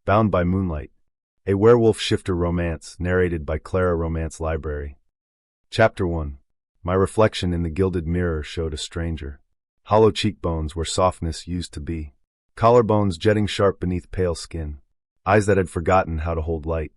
Bound by Moonlight. A Werewolf Shifter Romance, narrated by Clara Romance Library. Chapter 1. My reflection in the gilded mirror showed a stranger. Hollow cheekbones where softness used to be. Collarbones jetting sharp beneath pale skin. Eyes that had forgotten how to hold light.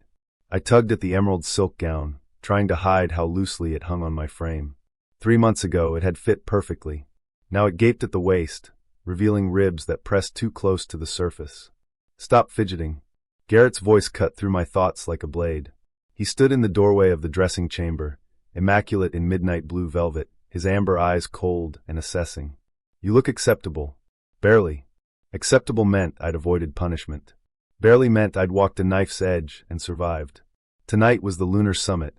I tugged at the emerald silk gown, trying to hide how loosely it hung on my frame. 3 months ago it had fit perfectly. Now it gaped at the waist, revealing ribs that pressed too close to the surface. Stop fidgeting. Garrett's voice cut through my thoughts like a blade. He stood in the doorway of the dressing chamber, immaculate in midnight blue velvet, his amber eyes cold and assessing. You look acceptable. Barely. Acceptable meant I'd avoided punishment. Barely meant I'd walked a knife's edge and survived. Tonight was the Lunar Summit,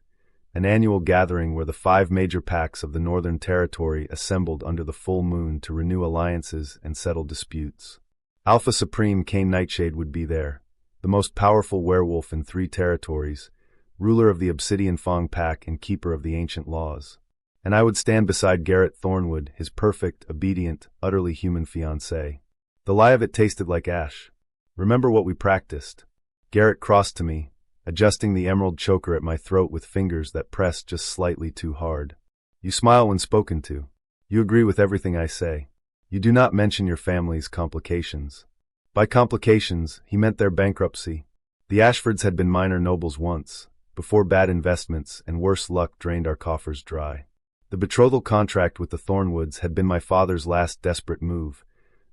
an annual gathering where the 5 major packs of the Northern Territory assembled under the full moon to renew alliances and settle disputes. Alpha Supreme Kaine Nightshade would be there, the most powerful werewolf in 3 territories, ruler of the Obsidian Fong Pack and keeper of the ancient laws. And I would stand beside Garrett Thornwood, his perfect, obedient, utterly human fiancé. The lie of it tasted like ash. Remember what we practiced. Garrett crossed to me, adjusting the emerald choker at my throat with fingers that pressed just slightly too hard. You smile when spoken to. You agree with everything I say. You do not mention your family's complications. By complications, he meant their bankruptcy. The Ashfords had been minor nobles once, before bad investments and worse luck drained our coffers dry. The betrothal contract with the Thornwoods had been my father's last desperate move,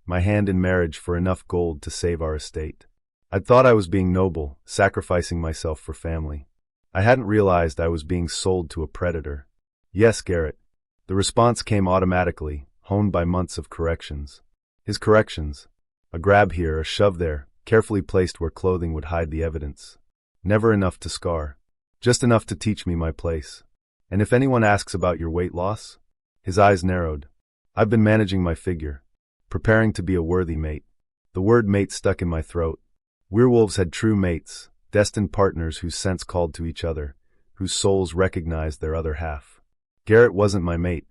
my hand in marriage for enough gold to save our estate. I'd thought I was being noble, sacrificing myself for family. I hadn't realized I was being sold to a predator. Yes, Garrett. The response came automatically, honed by months of corrections. His corrections. A grab here, a shove there, carefully placed where clothing would hide the evidence. Never enough to scar. Just enough to teach me my place. And if anyone asks about your weight loss? His eyes narrowed. I've been managing my figure. Preparing to be a worthy mate. The word mate stuck in my throat. Werewolves had true mates, destined partners whose scents called to each other, whose souls recognized their other half. Garrett wasn't my mate.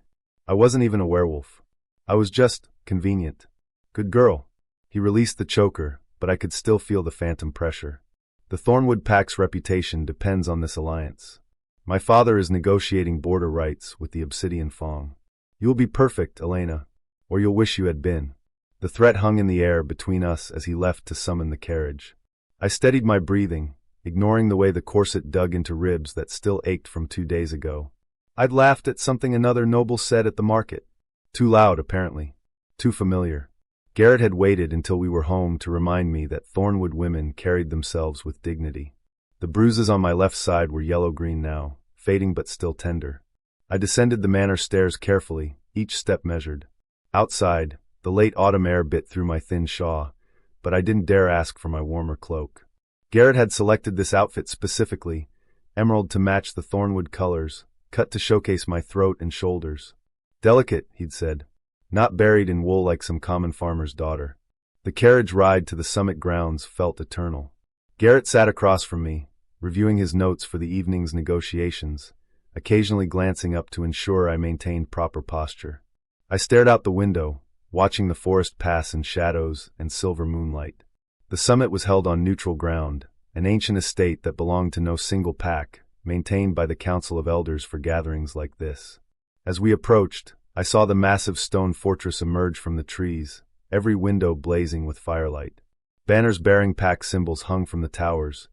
I wasn't even a werewolf. I was just convenient. Good girl. He released the choker, but I could still feel the phantom pressure. The Thornwood Pack's reputation depends on this alliance. My father is negotiating border rights with the Obsidian Fong. You'll be perfect, Elena, or you'll wish you had been. The threat hung in the air between us as he left to summon the carriage. I steadied my breathing, ignoring the way the corset dug into ribs that still ached from 2 days ago. I'd laughed at something another noble said at the market. Too loud, apparently. Too familiar. Garrett had waited until we were home to remind me that Thornwood women carried themselves with dignity. The bruises on my left side were yellow-green now, fading but still tender. I descended the manor stairs carefully, each step measured. Outside, the late autumn air bit through my thin shawl, but I didn't dare ask for my warmer cloak. Garrett had selected this outfit specifically, emerald to match the Thornwood colors, cut to showcase my throat and shoulders. Delicate, he'd said. Not buried in wool like some common farmer's daughter. The carriage ride to the summit grounds felt eternal. Garrett sat across from me, reviewing his notes for the evening's negotiations, occasionally glancing up to ensure I maintained proper posture. I stared out the window, watching the forest pass in shadows and silver moonlight. The summit was held on neutral ground, an ancient estate that belonged to no single pack, maintained by the Council of Elders for gatherings like this. As we approached, I saw the massive stone fortress emerge from the trees, every window blazing with firelight. Banners bearing pack symbols hung from the towers.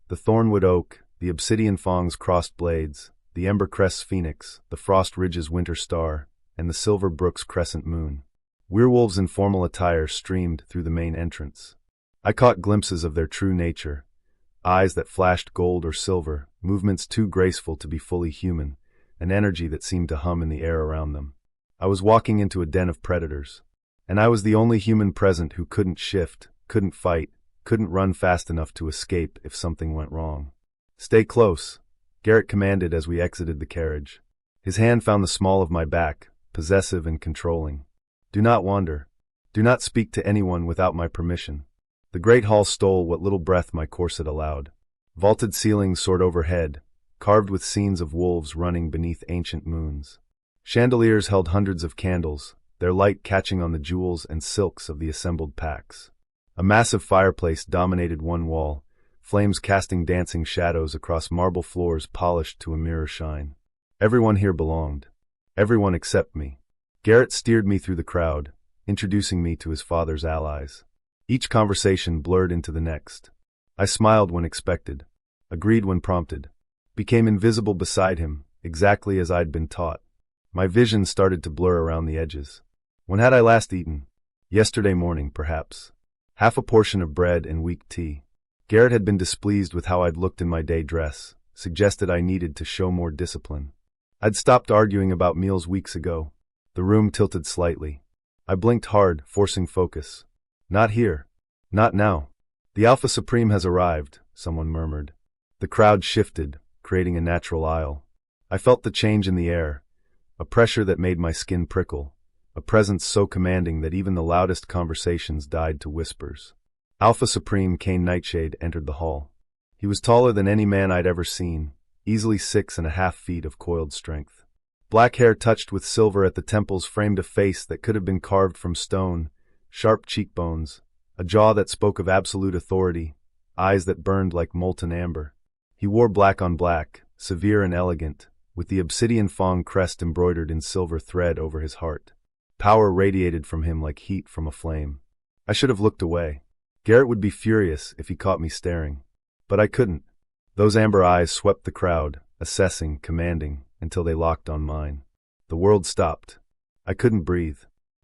The Thornwood Oak, the Obsidian Fong's crossed blades, the Ember Crest's phoenix, the Frost Ridge's winter star, and the Silver Brook's crescent moon. Werewolves in formal attire streamed through the main entrance. I caught glimpses of their true nature. Eyes that flashed gold or silver, movements too graceful to be fully human, an energy that seemed to hum in the air around them. I was walking into a den of predators, and I was the only human present who couldn't shift, couldn't fight, couldn't run fast enough to escape if something went wrong. Stay close, Garrett commanded as we exited the carriage. His hand found the small of my back, possessive and controlling. Do not wander. Do not speak to anyone without my permission. The great hall stole what little breath my corset allowed. Vaulted ceilings soared overhead, carved with scenes of wolves running beneath ancient moons. Chandeliers held hundreds of candles, their light catching on the jewels and silks of the assembled packs. A massive fireplace dominated one wall, flames casting dancing shadows across marble floors polished to a mirror shine. Everyone here belonged. Everyone except me. Garrett steered me through the crowd, introducing me to his father's allies. Each conversation blurred into the next. I smiled when expected, agreed when prompted, became invisible beside him, exactly as I'd been taught. My vision started to blur around the edges. When had I last eaten? Yesterday morning, perhaps. Half a portion of bread and weak tea. Garrett had been displeased with how I'd looked in my day dress, suggested I needed to show more discipline. I'd stopped arguing about meals weeks ago. The room tilted slightly. I blinked hard, forcing focus. Not here. Not now. The Alpha Supreme has arrived, someone murmured. The crowd shifted, creating a natural aisle. I felt the change in the air, a pressure that made my skin prickle, a presence so commanding that even the loudest conversations died to whispers. Alpha Supreme Kaine Nightshade entered the hall. He was taller than any man I'd ever seen, easily 6.5 feet of coiled strength. Black hair touched with silver at the temples framed a face that could have been carved from stone, sharp cheekbones, a jaw that spoke of absolute authority, eyes that burned like molten amber. He wore black on black, severe and elegant, with the obsidian fawn crest embroidered in silver thread over his heart. Power radiated from him like heat from a flame. I should have looked away. Garrett would be furious if he caught me staring. But I couldn't. Those amber eyes swept the crowd, assessing, commanding, until they locked on mine. The world stopped. I couldn't breathe.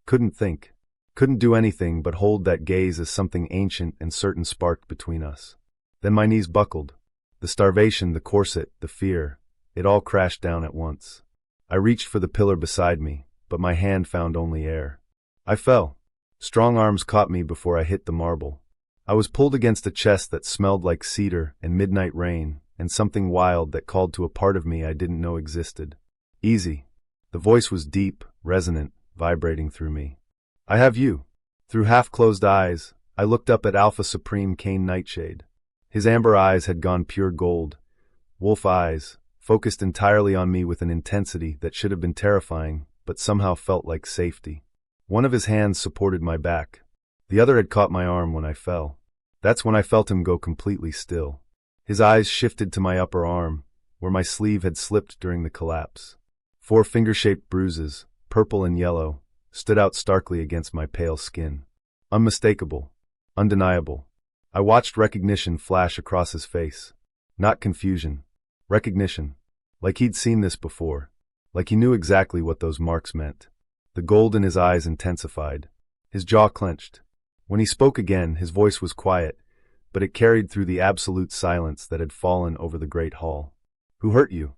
Couldn't think. Couldn't do anything but hold that gaze as something ancient and certain sparked between us. Then my knees buckled. The starvation, the corset, the fear, it all crashed down at once. I reached for the pillar beside me, but my hand found only air. I fell. Strong arms caught me before I hit the marble. I was pulled against a chest that smelled like cedar and midnight rain, and something wild that called to a part of me I didn't know existed. Easy. The voice was deep, resonant, vibrating through me. I have you. Through half-closed eyes, I looked up at Alpha Supreme Kaine Nightshade. His amber eyes had gone pure gold. Wolf eyes, focused entirely on me with an intensity that should have been terrifying, but somehow felt like safety. One of his hands supported my back. The other had caught my arm when I fell. That's when I felt him go completely still. His eyes shifted to my upper arm, where my sleeve had slipped during the collapse. 4 finger-shaped bruises, purple and yellow, stood out starkly against my pale skin. Unmistakable. Undeniable. I watched recognition flash across his face. Not confusion. Recognition. Like he'd seen this before. Like he knew exactly what those marks meant. The gold in his eyes intensified. His jaw clenched. When he spoke again, his voice was quiet, but it carried through the absolute silence that had fallen over the great hall. Who hurt you?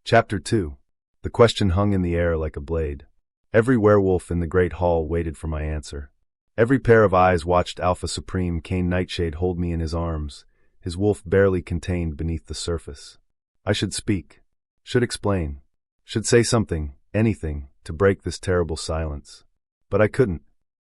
Chapter 2. The question hung in the air like a blade. Every werewolf in the great hall waited for my answer. Every pair of eyes watched Alpha Supreme Kaine Nightshade hold me in his arms, his wolf barely contained beneath the surface. I should speak. Should explain. Should say something, anything, to break this terrible silence. But I couldn't.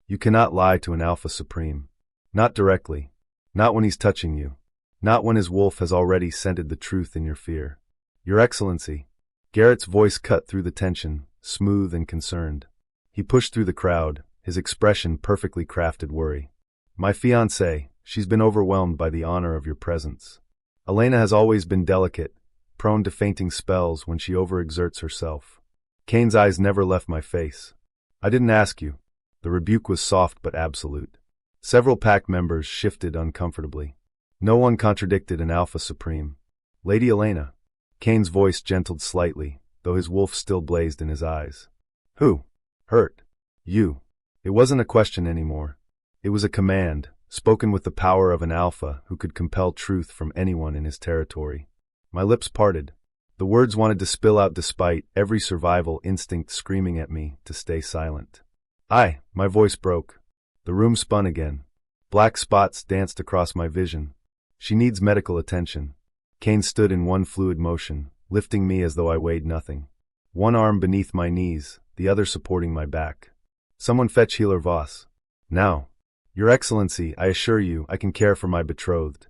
You cannot lie to an Alpha Supreme. Not directly. Not when he's touching you. Not when his wolf has already scented the truth in your fear. Your Excellency. Garrett's voice cut through the tension, smooth and concerned. He pushed through the crowd, his expression perfectly crafted worry. My fiancée, she's been overwhelmed by the honor of your presence. Elena has always been delicate, prone to fainting spells when she overexerts herself. Kaine's eyes never left my face. I didn't ask you. The rebuke was soft but absolute. Several pack members shifted uncomfortably. No one contradicted an Alpha Supreme. Lady Elena. Kaine's voice gentled slightly, though his wolf still blazed in his eyes. Who? Hurt. You. It wasn't a question anymore. It was a command, spoken with the power of an alpha who could compel truth from anyone in his territory. My lips parted. The words wanted to spill out despite every survival instinct screaming at me to stay silent. My voice broke. The room spun again. Black spots danced across my vision. She needs medical attention. Kaine stood in one fluid motion, lifting me as though I weighed nothing. One arm beneath my knees, the other supporting my back. Someone fetch Healer Voss. Now. Your Excellency, I assure you, I can care for my betrothed.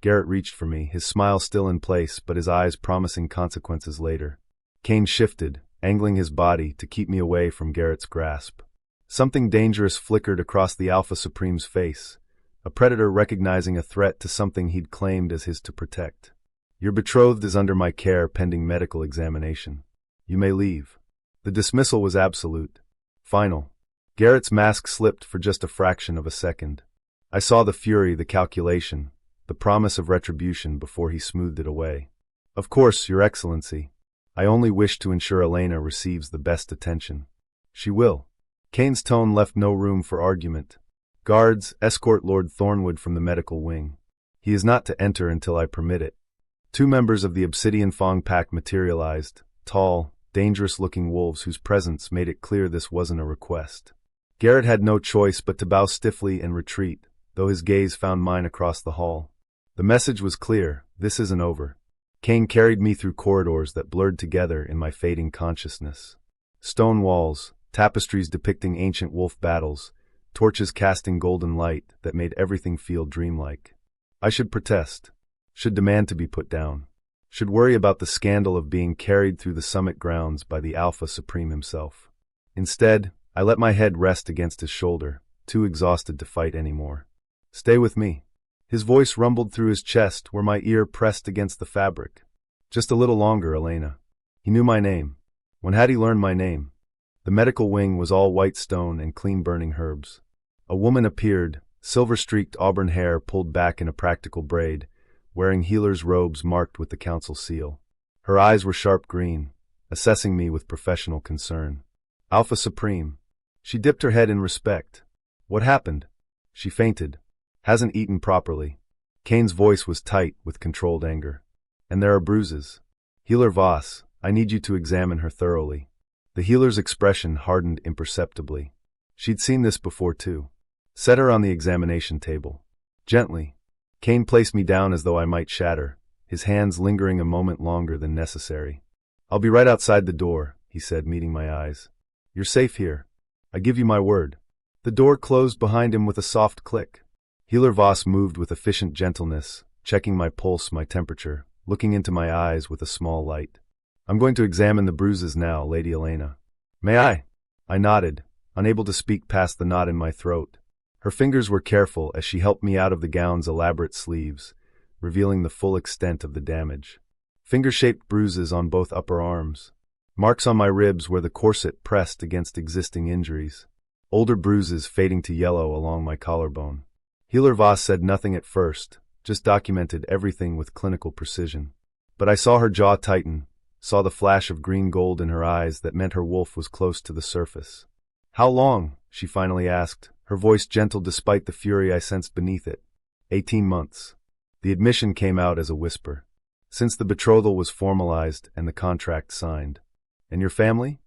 Garrett reached for me, his smile still in place, but his eyes promising consequences later. Kaine shifted, angling his body to keep me away from Garrett's grasp. Something dangerous flickered across the Alpha Supreme's face, a predator recognizing a threat to something he'd claimed as his to protect. Your betrothed is under my care pending medical examination. You may leave. The dismissal was absolute. Final. Garrett's mask slipped for just a fraction of a second. I saw the fury, the calculation, the promise of retribution before he smoothed it away. Of course, Your Excellency. I only wish to ensure Elena receives the best attention. She will. Kaine's tone left no room for argument. Guards, escort Lord Thornwood from the medical wing. He is not to enter until I permit it. 2 members of the Obsidian Fong pack materialized, tall, dangerous-looking wolves whose presence made it clear this wasn't a request. Garrett had no choice but to bow stiffly and retreat, though his gaze found mine across the hall. The message was clear: this isn't over. Kaine carried me through corridors that blurred together in my fading consciousness. Stone walls, tapestries depicting ancient wolf battles, torches casting golden light that made everything feel dreamlike. I should protest, should demand to be put down, should worry about the scandal of being carried through the summit grounds by the Alpha Supreme himself. Instead, I let my head rest against his shoulder, too exhausted to fight anymore. Stay with me. His voice rumbled through his chest where my ear pressed against the fabric. Just a little longer, Elena. He knew my name. When had he learned my name? The medical wing was all white stone and clean-burning herbs. A woman appeared, silver-streaked auburn hair pulled back in a practical braid, wearing healer's robes marked with the council seal. Her eyes were sharp green, assessing me with professional concern. Alpha Supreme. She dipped her head in respect. What happened? She fainted. Hasn't eaten properly. Kaine's voice was tight with controlled anger. And there are bruises. Healer Voss, I need you to examine her thoroughly. The healer's expression hardened imperceptibly. She'd seen this before too. Set her on the examination table. Gently. Kaine placed me down as though I might shatter, his hands lingering a moment longer than necessary. I'll be right outside the door, he said, meeting my eyes. You're safe here. I give you my word. The door closed behind him with a soft click. Healer Voss moved with efficient gentleness, checking my pulse, my temperature, looking into my eyes with a small light. I'm going to examine the bruises now, Lady Elena. May I? I nodded, unable to speak past the knot in my throat. Her fingers were careful as she helped me out of the gown's elaborate sleeves, revealing the full extent of the damage. Finger-shaped bruises on both upper arms. Marks on my ribs where the corset pressed against existing injuries. Older bruises fading to yellow along my collarbone. Healer Voss said nothing at first, just documented everything with clinical precision. But I saw her jaw tighten, saw the flash of green gold in her eyes that meant her wolf was close to the surface. How long? She finally asked, her voice gentle despite the fury I sensed beneath it. 18 months. The admission came out as a whisper. Since the betrothal was formalized and the contract signed. And your family?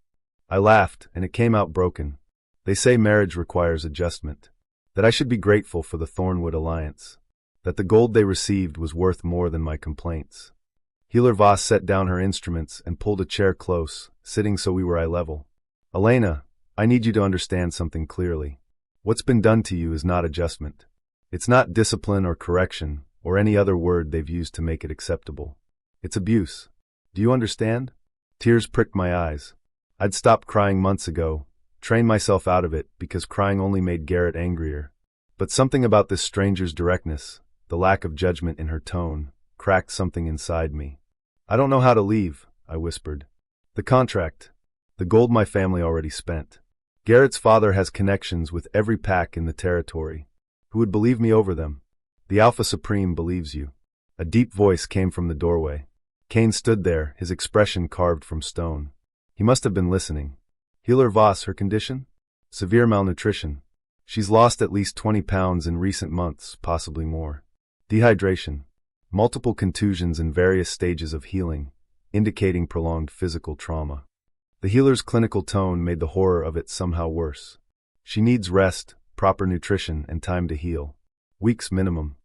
I laughed, and it came out broken. They say marriage requires adjustment. That I should be grateful for the Thornwood alliance. That the gold they received was worth more than my complaints. Healer Voss set down her instruments and pulled a chair close, sitting so we were eye level. Elena, I need you to understand something clearly. What's been done to you is not adjustment. It's not discipline or correction, or any other word they've used to make it acceptable. It's abuse. Do you understand? Tears pricked my eyes. I'd stopped crying months ago, trained myself out of it because crying only made Garrett angrier. But something about this stranger's directness, the lack of judgment in her tone, cracked something inside me. I don't know how to leave, I whispered. The contract. The gold my family already spent. Garrett's father has connections with every pack in the territory. Who would believe me over them? The Alpha Supreme believes you. A deep voice came from the doorway. Kaine stood there, his expression carved from stone. He must have been listening. Healer Voss, her condition? Severe malnutrition. She's lost at least 20 pounds in recent months, possibly more. Dehydration. Multiple contusions in various stages of healing, indicating prolonged physical trauma. The healer's clinical tone made the horror of it somehow worse. She needs rest, proper nutrition, and time to heal. Weeks minimum.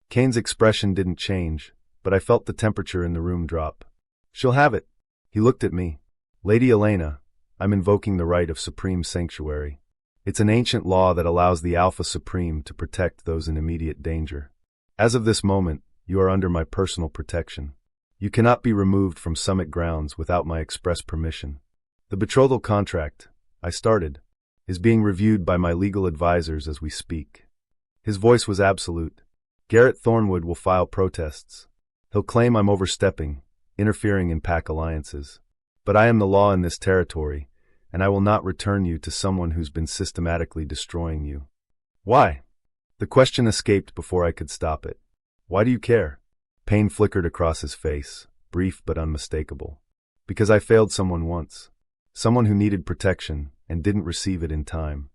Kaine's expression didn't change, but I felt the temperature in the room drop. She'll have it. He looked at me. Lady Elena, I'm invoking the right of supreme sanctuary. It's an ancient law that allows the Alpha Supreme to protect those in immediate danger. As of this moment, you are under my personal protection. You cannot be removed from summit grounds without my express permission. The betrothal contract, I started, is being reviewed by my legal advisors as we speak. His voice was absolute. Garrett Thornwood will file protests. He'll claim I'm overstepping, interfering in pack alliances. But I am the law in this territory, and I will not return you to someone who's been systematically destroying you. Why? The question escaped before I could stop it. Why do you care? Pain flickered across his face, brief but unmistakable. Because I failed someone once. Someone who needed protection and didn't receive it in time.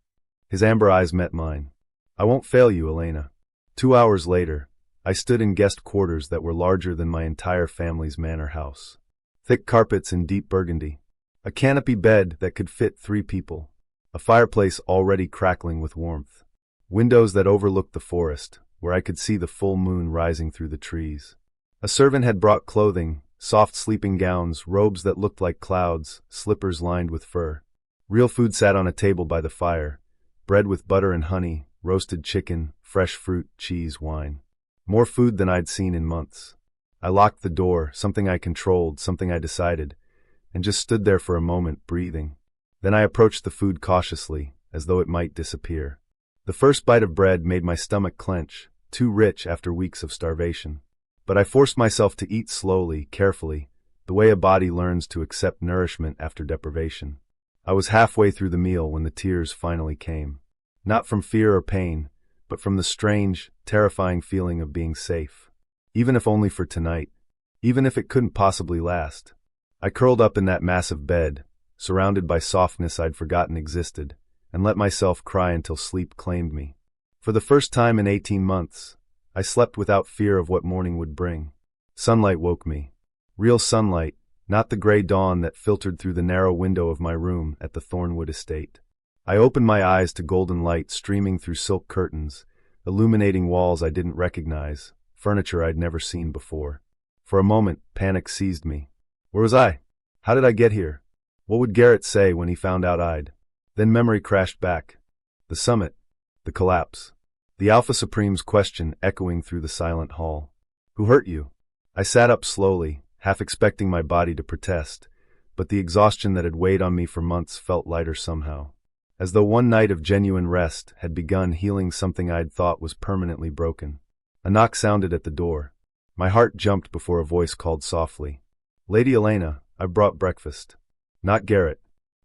His amber eyes met mine. I won't fail you, Elena. 2 hours later, I stood in guest quarters that were larger than my entire family's manor house. Thick carpets in deep burgundy. A canopy bed that could fit 3 people. A fireplace already crackling with warmth. Windows that overlooked the forest, where I could see the full moon rising through the trees. A servant had brought clothing, soft sleeping gowns, robes that looked like clouds, slippers lined with fur. Real food sat on a table by the fire. Bread with butter and honey, roasted chicken, fresh fruit, cheese, wine. More food than I'd seen in months. I locked the door, something I controlled, something I decided, and just stood there for a moment, breathing. Then I approached the food cautiously, as though it might disappear. The first bite of bread made my stomach clench, too rich after weeks of starvation. But I forced myself to eat slowly, carefully, the way a body learns to accept nourishment after deprivation. I was halfway through the meal when the tears finally came. Not from fear or pain, but from the strange, terrifying feeling of being safe. Even if only for tonight. Even if it couldn't possibly last. I curled up in that massive bed, surrounded by softness I'd forgotten existed, and let myself cry until sleep claimed me. For the first time in 18 months, I slept without fear of what morning would bring. Sunlight woke me. Real sunlight, not the gray dawn that filtered through the narrow window of my room at the Thornwood estate. I opened my eyes to golden light streaming through silk curtains, illuminating walls I didn't recognize, furniture I'd never seen before. For a moment, panic seized me. Where was I? How did I get here? What would Garrett say when he found out I'd? Then memory crashed back. The summit. The collapse. The Alpha Supreme's question echoing through the silent hall. Who hurt you? I sat up slowly, half expecting my body to protest, but the exhaustion that had weighed on me for months felt lighter somehow. As though one night of genuine rest had begun healing something I'd thought was permanently broken. A knock sounded at the door. My heart jumped before a voice called softly. Lady Elena, I've brought breakfast. Not Garrett.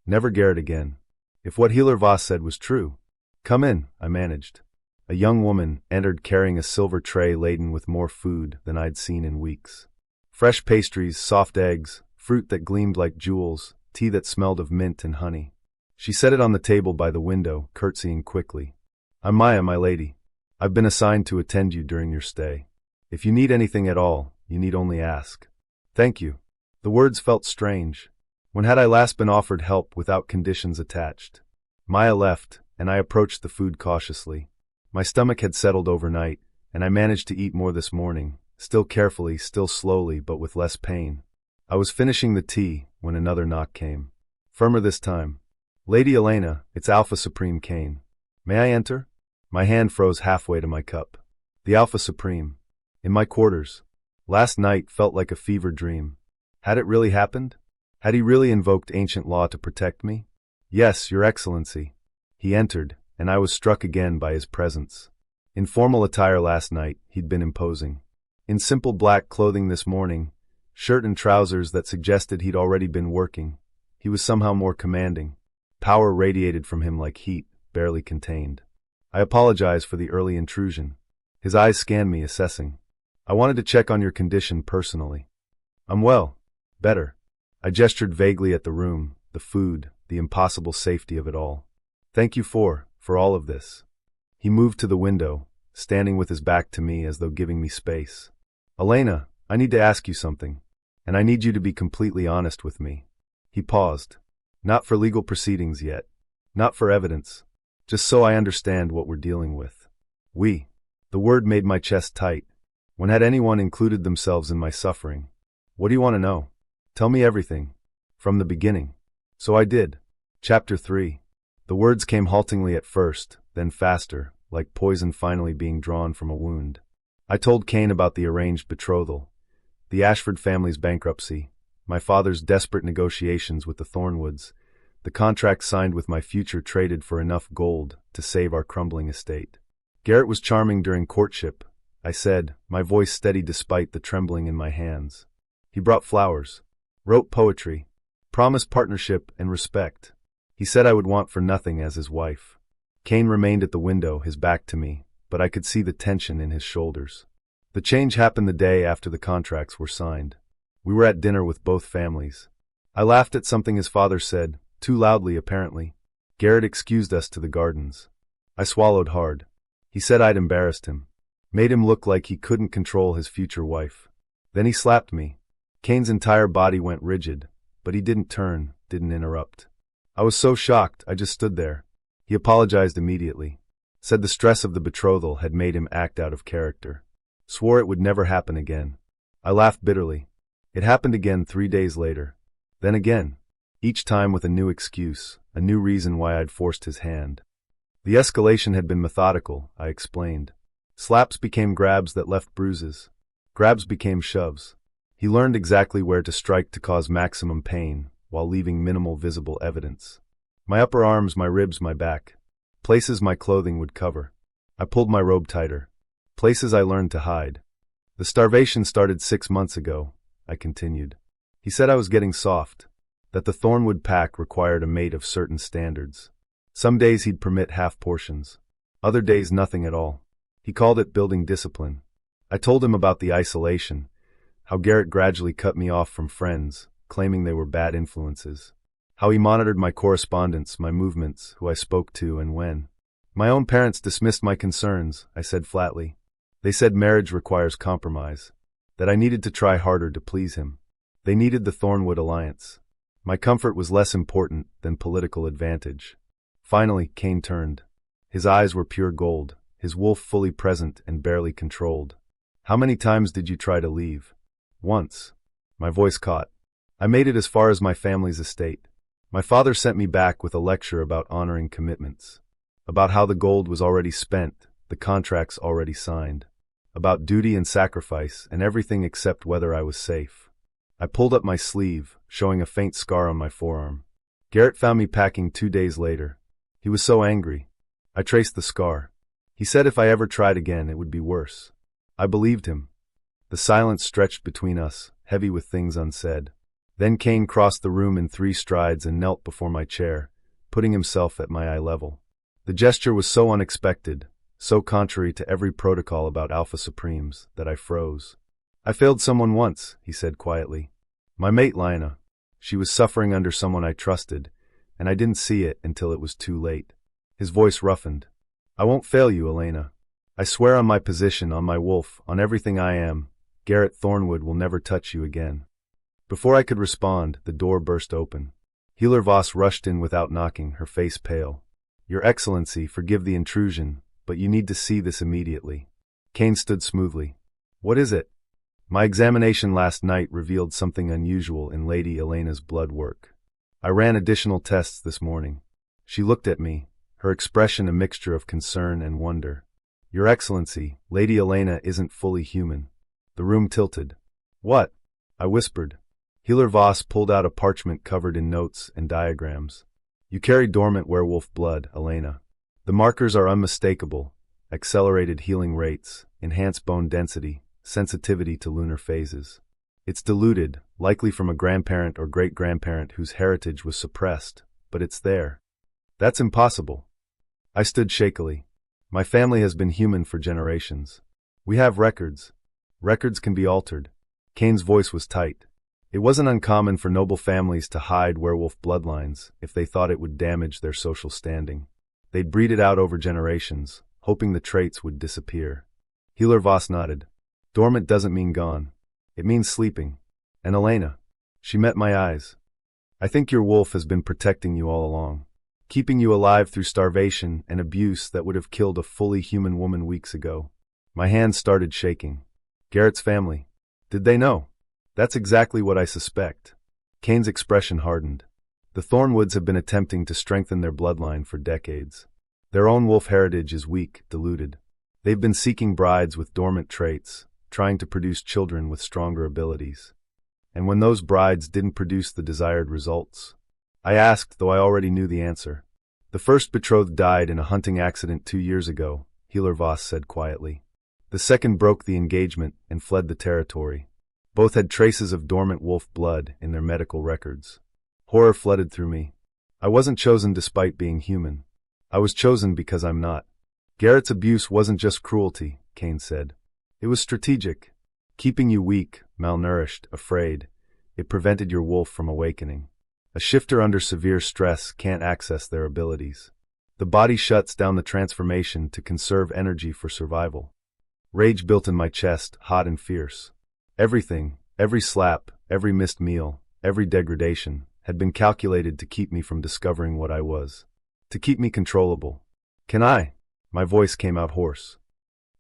Never Garrett again. If what Healer Voss said was true. Come in, I managed. A young woman entered carrying a silver tray laden with more food than I'd seen in weeks. Fresh pastries, soft eggs, fruit that gleamed like jewels, tea that smelled of mint and honey. She set it on the table by the window, curtsying quickly. I'm Maya, my lady. I've been assigned to attend you during your stay. If you need anything at all, you need only ask. Thank you. The words felt strange. When had I last been offered help without conditions attached? Maya left, and I approached the food cautiously. My stomach had settled overnight, and I managed to eat more this morning, still carefully, still slowly, but with less pain. I was finishing the tea when another knock came. Firmer this time. Lady Elena, it's Alpha Supreme Kaine. May I enter? My hand froze halfway to my cup. The Alpha Supreme. In my quarters. Last night felt like a fever dream. Had it really happened? Had he really invoked ancient law to protect me? Yes, Your Excellency. He entered, and I was struck again by his presence. In formal attire last night, he'd been imposing. In simple black clothing this morning, shirt and trousers that suggested he'd already been working, he was somehow more commanding. Power radiated from him like heat, barely contained. I apologize for the early intrusion. His eyes scanned me, assessing. I wanted to check on your condition personally. I'm well. Better. I gestured vaguely at the room, the food, the impossible safety of it all. Thank you for all of this. He moved to the window, standing with his back to me as though giving me space. Elena, I need to ask you something, and I need you to be completely honest with me. He paused. Not for legal proceedings yet. Not for evidence. Just so I understand what we're dealing with. We. The word made my chest tight. When had anyone included themselves in my suffering? What do you want to know? Tell me everything. From the beginning. So I did. Chapter 3. The words came haltingly at first, then faster, like poison finally being drawn from a wound. I told Kaine about the arranged betrothal, the Ashford family's bankruptcy, my father's desperate negotiations with the Thornwoods, the contract signed with my future traded for enough gold to save our crumbling estate. Garrett was charming during courtship, I said, my voice steady despite the trembling in my hands. He brought flowers, wrote poetry, promised partnership and respect. He said I would want for nothing as his wife. Kaine remained at the window, his back to me, but I could see the tension in his shoulders. The change happened the day after the contracts were signed. We were at dinner with both families. I laughed at something his father said, too loudly apparently. Garrett excused us to the gardens. I swallowed hard. He said I'd embarrassed him, made him look like he couldn't control his future wife. Then he slapped me. Kaine's entire body went rigid, but he didn't turn, didn't interrupt. I was so shocked, I just stood there. He apologized immediately. Said the stress of the betrothal had made him act out of character. Swore it would never happen again. I laughed bitterly. It happened again 3 days later. Then again. Each time with a new excuse, a new reason why I'd forced his hand. The escalation had been methodical, I explained. Slaps became grabs that left bruises. Grabs became shoves. He learned exactly where to strike to cause maximum pain, while leaving minimal visible evidence. My upper arms, my ribs, my back. Places my clothing would cover. I pulled my robe tighter. Places I learned to hide. The starvation started 6 months ago, I continued. He said I was getting soft, that the Thornwood pack required a mate of certain standards. Some days he'd permit half portions. Other days nothing at all. He called it building discipline. I told him about the isolation, how Garrett gradually cut me off from friends, claiming they were bad influences. How he monitored my correspondence, my movements, who I spoke to and when. My own parents dismissed my concerns, I said flatly. They said marriage requires compromise, that I needed to try harder to please him. They needed the Thornwood alliance. My comfort was less important than political advantage. Finally, Kaine turned. His eyes were pure gold, his wolf fully present and barely controlled. How many times did you try to leave? Once. My voice caught. I made it as far as my family's estate. My father sent me back with a lecture about honoring commitments. About how the gold was already spent, the contracts already signed. About duty and sacrifice and everything except whether I was safe. I pulled up my sleeve, showing a faint scar on my forearm. Garrett found me packing 2 days later. He was so angry. I traced the scar. He said if I ever tried again, it would be worse. I believed him. The silence stretched between us, heavy with things unsaid. Then Kaine crossed the room in 3 strides and knelt before my chair, putting himself at my eye level. The gesture was so unexpected, so contrary to every protocol about Alpha Supremes, that I froze. I failed someone once, he said quietly. My mate Elena. She was suffering under someone I trusted, and I didn't see it until it was too late. His voice roughened. I won't fail you, Elena. I swear on my position, on my wolf, on everything I am, Garrett Thornwood will never touch you again. Before I could respond, the door burst open. Healer Voss rushed in without knocking, her face pale. Your Excellency, forgive the intrusion, but you need to see this immediately. Kaine stood smoothly. What is it? My examination last night revealed something unusual in Lady Elena's blood work. I ran additional tests this morning. She looked at me, her expression a mixture of concern and wonder. Your Excellency, Lady Elena isn't fully human. The room tilted. What? I whispered. Healer Voss pulled out a parchment covered in notes and diagrams. You carry dormant werewolf blood, Elena. The markers are unmistakable. Accelerated healing rates, enhanced bone density, sensitivity to lunar phases. It's diluted, likely from a grandparent or great-grandparent whose heritage was suppressed, but it's there. That's impossible. I stood shakily. My family has been human for generations. We have records. Records can be altered. Kaine's voice was tight. It wasn't uncommon for noble families to hide werewolf bloodlines if they thought it would damage their social standing. They'd breed it out over generations, hoping the traits would disappear. Healer Voss nodded. Dormant doesn't mean gone. It means sleeping. And Elena. She met my eyes. I think your wolf has been protecting you all along, keeping you alive through starvation and abuse that would have killed a fully human woman weeks ago. My hands started shaking. Garrett's family. Did they know? That's exactly what I suspect. Kaine's expression hardened. The Thornwoods have been attempting to strengthen their bloodline for decades. Their own wolf heritage is weak, diluted. They've been seeking brides with dormant traits, trying to produce children with stronger abilities. And when those brides didn't produce the desired results, I asked, though I already knew the answer. The first betrothed died in a hunting accident 2 years ago, Healer Voss said quietly. The second broke the engagement and fled the territory. Both had traces of dormant wolf blood in their medical records. Horror flooded through me. I wasn't chosen despite being human. I was chosen because I'm not. Garrett's abuse wasn't just cruelty, Kaine said. It was strategic. Keeping you weak, malnourished, afraid, it prevented your wolf from awakening. A shifter under severe stress can't access their abilities. The body shuts down the transformation to conserve energy for survival. Rage built in my chest, hot and fierce. Everything, every slap, every missed meal, every degradation, had been calculated to keep me from discovering what I was. To keep me controllable. Can I? My voice came out hoarse.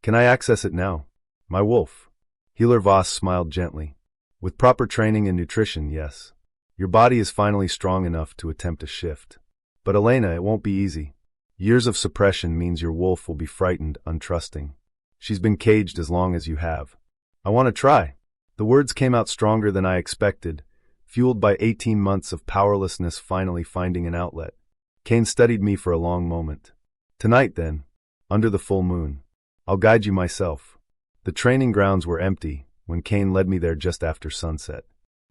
Can I access it now? My wolf. Healer Voss smiled gently. With proper training and nutrition, yes. Your body is finally strong enough to attempt a shift. But Elena, it won't be easy. Years of suppression means your wolf will be frightened, untrusting. She's been caged as long as you have. I want to try. The words came out stronger than I expected, fueled by 18 months of powerlessness finally finding an outlet. Kaine studied me for a long moment. Tonight, then, under the full moon, I'll guide you myself. The training grounds were empty when Kaine led me there just after sunset.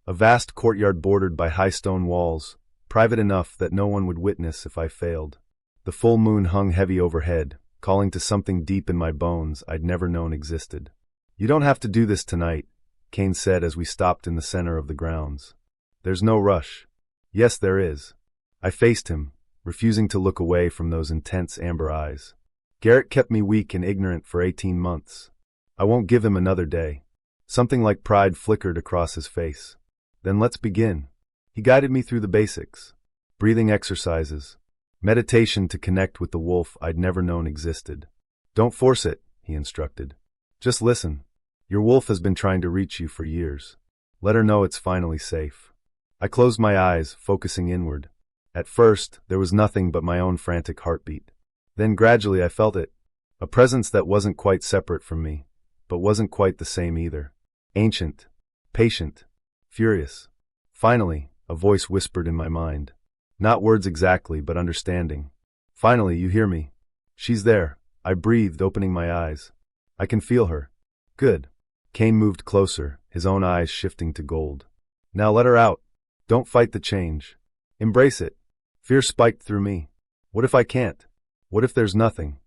A vast courtyard bordered by high stone walls, private enough that no one would witness if I failed. The full moon hung heavy overhead, calling to something deep in my bones I'd never known existed. You don't have to do this tonight, Kaine said as we stopped in the center of the grounds. There's no rush. Yes, there is. I faced him, refusing to look away from those intense amber eyes. Garrett kept me weak and ignorant for 18 months. I won't give him another day. Something like pride flickered across his face. Then let's begin. He guided me through the basics. Breathing exercises. Meditation to connect with the wolf I'd never known existed. Don't force it, he instructed. Just listen. Your wolf has been trying to reach you for years. Let her know it's finally safe. I closed my eyes, focusing inward. At first, there was nothing but my own frantic heartbeat. Then gradually I felt it. A presence that wasn't quite separate from me, but wasn't quite the same either. Ancient. Patient. Furious. Finally, a voice whispered in my mind. Not words exactly, but understanding. Finally, you hear me. She's there. I breathed, opening my eyes. I can feel her. Good. Kaine moved closer, his own eyes shifting to gold. Now let her out. Don't fight the change. Embrace it. Fear spiked through me. What if I can't? What if there's nothing?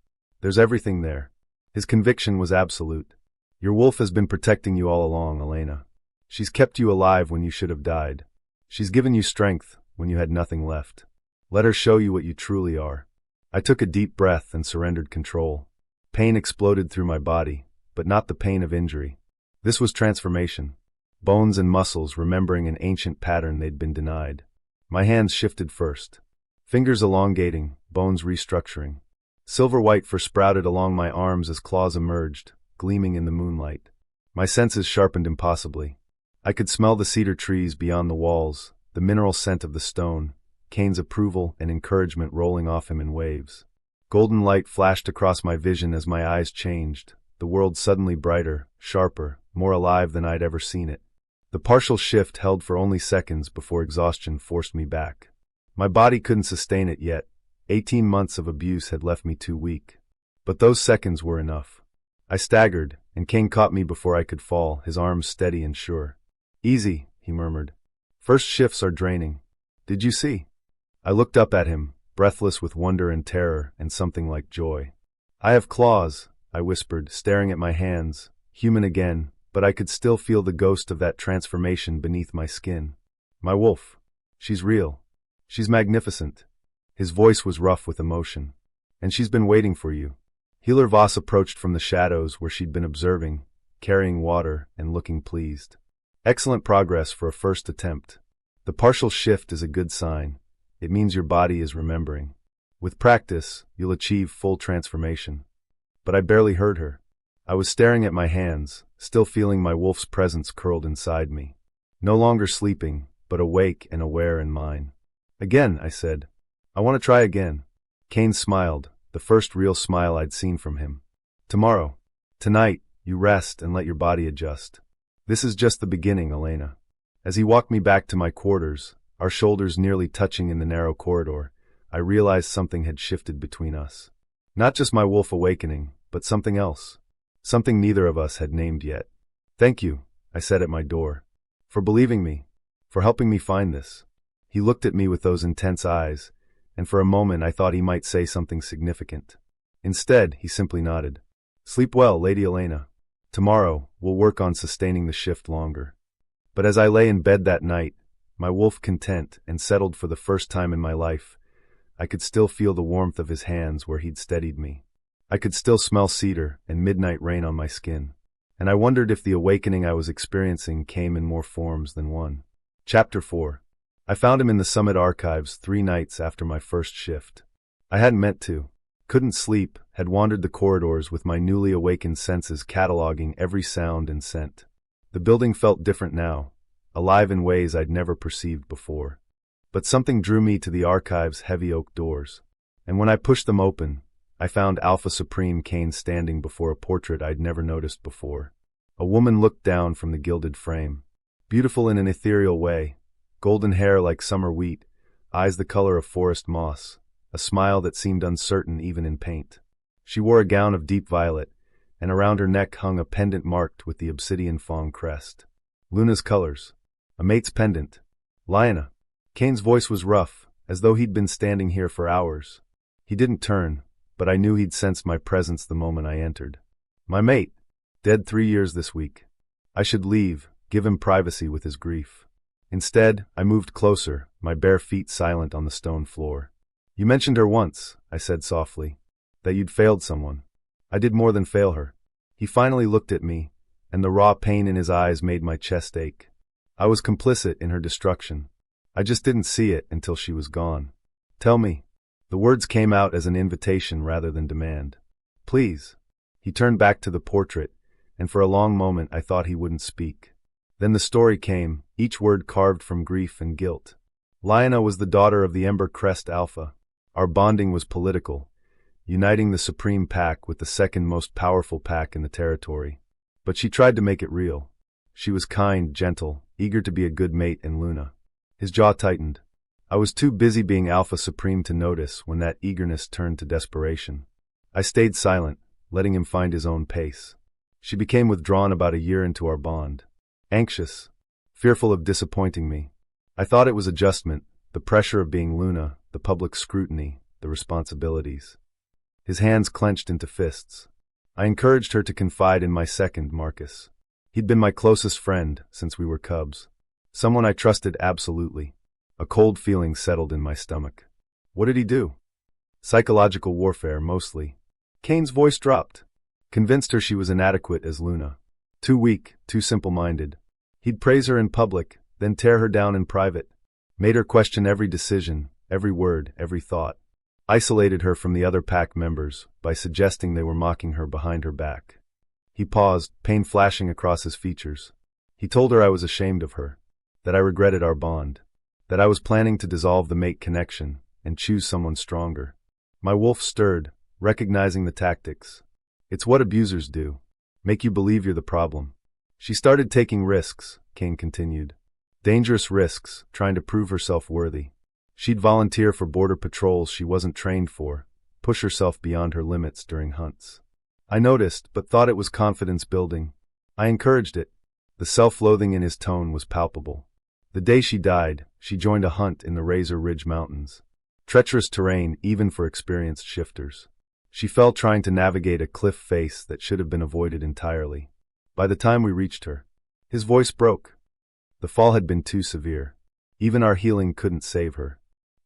There's everything there. His conviction was absolute. Your wolf has been protecting you all along, Elena. She's kept you alive when you should have died. She's given you strength when you had nothing left. Let her show you what you truly are. I took a deep breath and surrendered control. Pain exploded through my body, but not the pain of injury. This was transformation. Bones and muscles remembering an ancient pattern they'd been denied. My hands shifted first. Fingers elongating, bones restructuring. Silver white fur sprouted along my arms as claws emerged, gleaming in the moonlight. My senses sharpened impossibly. I could smell the cedar trees beyond the walls, the mineral scent of the stone, Kaine's approval and encouragement rolling off him in waves. Golden light flashed across my vision as my eyes changed, the world suddenly brighter, sharper, more alive than I'd ever seen it. The partial shift held for only seconds before exhaustion forced me back. My body couldn't sustain it yet. 18 months of abuse had left me too weak. But those seconds were enough. I staggered, and Kaine caught me before I could fall, his arms steady and sure. Easy, he murmured. First shifts are draining. Did you see? I looked up at him, breathless with wonder and terror and something like joy. I have claws, I whispered, staring at my hands, human again, but I could still feel the ghost of that transformation beneath my skin. My wolf. She's real. She's magnificent. His voice was rough with emotion. And she's been waiting for you. Healer Voss approached from the shadows where she'd been observing, carrying water and looking pleased. Excellent progress for a first attempt. The partial shift is a good sign. It means your body is remembering. With practice, you'll achieve full transformation. But I barely heard her. I was staring at my hands, still feeling my wolf's presence curled inside me. No longer sleeping, but awake and aware in mine. Again, I said. I want to try again. Kaine smiled, the first real smile I'd seen from him. Tomorrow. Tonight, you rest and let your body adjust. This is just the beginning, Elena. As he walked me back to my quarters, our shoulders nearly touching in the narrow corridor, I realized something had shifted between us. Not just my wolf awakening, but something else. Something neither of us had named yet. "Thank you," I said at my door. "For believing me. For helping me find this." He looked at me with those intense eyes, and for a moment I thought he might say something significant. Instead, he simply nodded. "Sleep well, Lady Elena. Tomorrow, we'll work on sustaining the shift longer." But as I lay in bed that night, my wolf content and settled for the first time in my life, I could still feel the warmth of his hands where he'd steadied me. I could still smell cedar and midnight rain on my skin. And I wondered if the awakening I was experiencing came in more forms than one. Chapter 4. I found him in the Summit archives 3 nights after my first shift. I hadn't meant to. Couldn't sleep, had wandered the corridors with my newly awakened senses cataloging every sound and scent. The building felt different now, alive in ways I'd never perceived before. But something drew me to the archive's heavy oak doors. And when I pushed them open, I found Alpha Supreme Kaine standing before a portrait I'd never noticed before. A woman looked down from the gilded frame. Beautiful in an ethereal way, golden hair like summer wheat, eyes the color of forest moss, a smile that seemed uncertain even in paint. She wore a gown of deep violet, and around her neck hung a pendant marked with the obsidian fawn crest. Luna's colors. A mate's pendant. Lina. Kaine's voice was rough, as though he'd been standing here for hours. He didn't turn, but I knew he'd sensed my presence the moment I entered. My mate. Dead 3 years this week. I should leave, give him privacy with his grief. Instead, I moved closer, my bare feet silent on the stone floor. "You mentioned her once," I said softly. "That you'd failed someone." "I did more than fail her." He finally looked at me, and the raw pain in his eyes made my chest ache. I was complicit in her destruction. I just didn't see it until she was gone. "Tell me." The words came out as an invitation rather than demand. "Please." He turned back to the portrait, and for a long moment I thought he wouldn't speak. Then the story came, each word carved from grief and guilt. Lina was the daughter of the Ember Crest Alpha. Our bonding was political, uniting the Supreme Pack with the second most powerful pack in the territory. But she tried to make it real. She was kind, gentle, eager to be a good mate in Luna. His jaw tightened. I was too busy being Alpha Supreme to notice when that eagerness turned to desperation. I stayed silent, letting him find his own pace. She became withdrawn about a year into our bond. Anxious, fearful of disappointing me. I thought it was adjustment, the pressure of being Luna, the public scrutiny, the responsibilities. His hands clenched into fists. I encouraged her to confide in my second, Marcus. He'd been my closest friend since we were cubs. Someone I trusted absolutely. A cold feeling settled in my stomach. What did he do? Psychological warfare, mostly. Kaine's voice dropped. Convinced her she was inadequate as Luna. Too weak, too simple-minded. He'd praise her in public, then tear her down in private. Made her question every decision, every word, every thought. Isolated her from the other pack members by suggesting they were mocking her behind her back. He paused, pain flashing across his features. He told her I was ashamed of her, that I regretted our bond, that I was planning to dissolve the mate connection and choose someone stronger. My wolf stirred, recognizing the tactics. It's what abusers do. Make you believe you're the problem. She started taking risks, Kaine continued. Dangerous risks, trying to prove herself worthy. She'd volunteer for border patrols she wasn't trained for, push herself beyond her limits during hunts. I noticed, but thought it was confidence building. I encouraged it. The self-loathing in his tone was palpable. The day she died, she joined a hunt in the Razor Ridge Mountains. Treacherous terrain even for experienced shifters. She fell trying to navigate a cliff face that should have been avoided entirely. By the time we reached her, his voice broke. The fall had been too severe. Even our healing couldn't save her.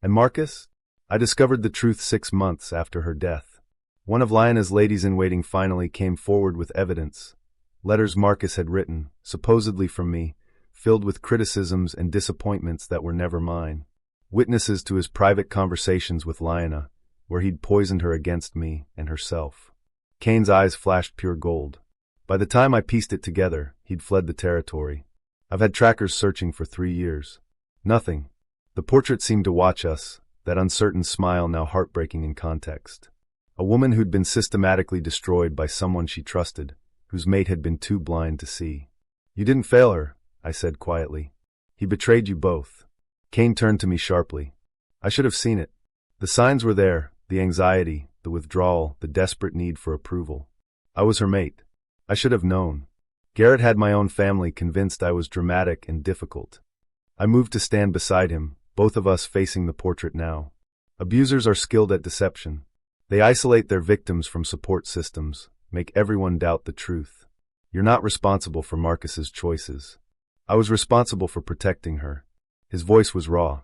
And Marcus? I discovered the truth 6 months after her death. One of Lina's ladies-in-waiting finally came forward with evidence. Letters Marcus had written, supposedly from me, filled with criticisms and disappointments that were never mine. Witnesses to his private conversations with Lina, where he'd poisoned her against me and herself. Kaine's eyes flashed pure gold. By the time I pieced it together, he'd fled the territory. I've had trackers searching for 3 years. Nothing. The portrait seemed to watch us, that uncertain smile now heartbreaking in context. A woman who'd been systematically destroyed by someone she trusted, whose mate had been too blind to see. You didn't fail her, I said quietly. He betrayed you both. Kaine turned to me sharply. I should have seen it. The signs were there, the anxiety, the withdrawal, the desperate need for approval. I was her mate. I should have known. Garrett had my own family convinced I was dramatic and difficult. I moved to stand beside him, both of us facing the portrait now. Abusers are skilled at deception. They isolate their victims from support systems, make everyone doubt the truth. You're not responsible for Marcus's choices. I was responsible for protecting her. His voice was raw.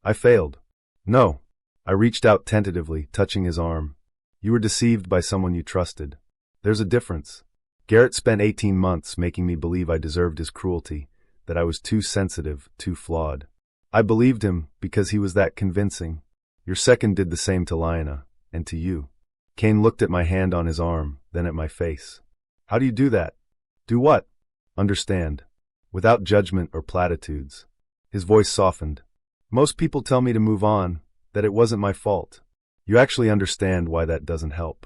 I failed. No. I reached out tentatively, touching his arm. You were deceived by someone you trusted. There's a difference. Garrett spent 18 months making me believe I deserved his cruelty, that I was too sensitive, too flawed. I believed him because he was that convincing. Your second did the same to Lina, and to you. Kaine looked at my hand on his arm, then at my face. How do you do that? Do what? Understand. Without judgment or platitudes. His voice softened. Most people tell me to move on, that it wasn't my fault. You actually understand why that doesn't help.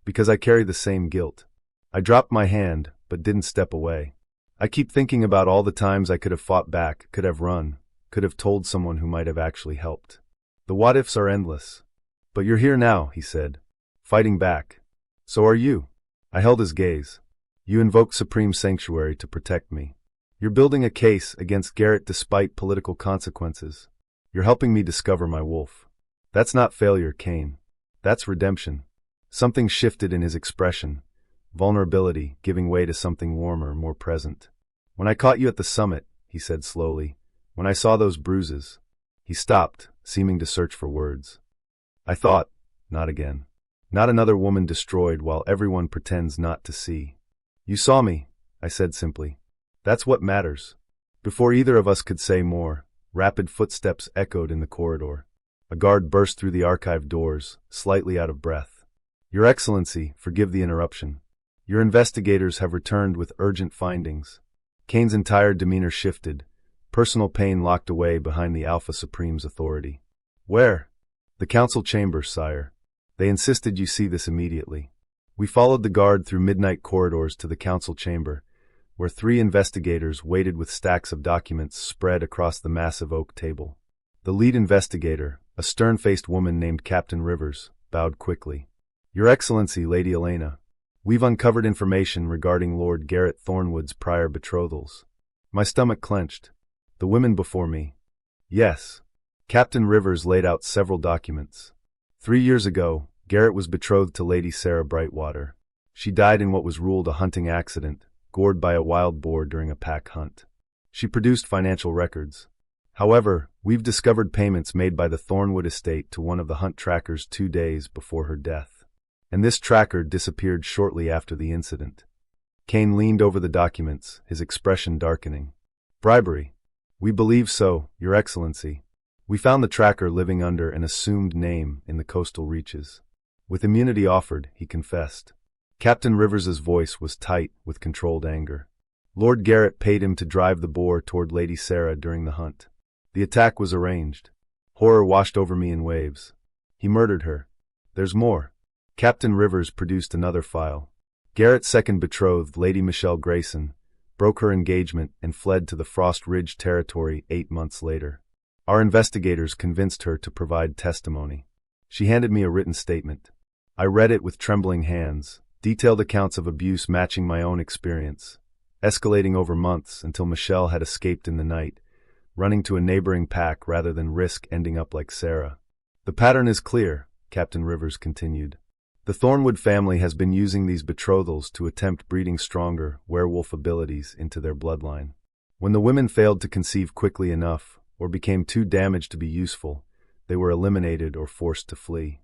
Because I carry the same guilt. I dropped my hand, but didn't step away. I keep thinking about all the times I could have fought back, could have run, could have told someone who might have actually helped. The what-ifs are endless. But you're here now, he said. Fighting back. So are you. I held his gaze. You invoked supreme sanctuary to protect me. You're building a case against Garrett despite political consequences. You're helping me discover my wolf. That's not failure, Kaine. That's redemption. Something shifted in his expression. Vulnerability, giving way to something warmer, more present. When I caught you at the summit, he said slowly, when I saw those bruises. He stopped, seeming to search for words. I thought, not again. Not another woman destroyed while everyone pretends not to see. You saw me, I said simply. That's what matters. Before either of us could say more, rapid footsteps echoed in the corridor. A guard burst through the archive doors, slightly out of breath. Your Excellency, forgive the interruption. Your investigators have returned with urgent findings. Kaine's entire demeanor shifted, personal pain locked away behind the Alpha Supreme's authority. Where? The council chambers, sire. They insisted you see this immediately. We followed the guard through midnight corridors to the council chamber, where 3 investigators waited with stacks of documents spread across the massive oak table. The lead investigator, a stern-faced woman named Captain Rivers, bowed quickly. Your Excellency, Lady Elena, we've uncovered information regarding Lord Garrett Thornwood's prior betrothals. My stomach clenched. The women before me. Yes. Captain Rivers laid out several documents. 3 years ago, Garrett was betrothed to Lady Sarah Brightwater. She died in what was ruled a hunting accident, gored by a wild boar during a pack hunt. She produced financial records. However, we've discovered payments made by the Thornwood estate to one of the hunt trackers 2 days before her death. And this tracker disappeared shortly after the incident. Kaine leaned over the documents, his expression darkening. Bribery. We believe so, Your Excellency. We found the tracker living under an assumed name in the coastal reaches. With immunity offered, he confessed. Captain Rivers's voice was tight with controlled anger. Lord Garrett paid him to drive the boar toward Lady Sarah during the hunt. The attack was arranged. Horror washed over me in waves. He murdered her. There's more. Captain Rivers produced another file. Garrett's second betrothed, Lady Michelle Grayson, broke her engagement and fled to the Frost Ridge territory 8 months later. Our investigators convinced her to provide testimony. She handed me a written statement. I read it with trembling hands, detailed accounts of abuse matching my own experience, escalating over months until Michelle had escaped in the night, running to a neighboring pack rather than risk ending up like Sarah. The pattern is clear, Captain Rivers continued. The Thornwood family has been using these betrothals to attempt breeding stronger werewolf abilities into their bloodline. When the women failed to conceive quickly enough, or became too damaged to be useful, they were eliminated or forced to flee.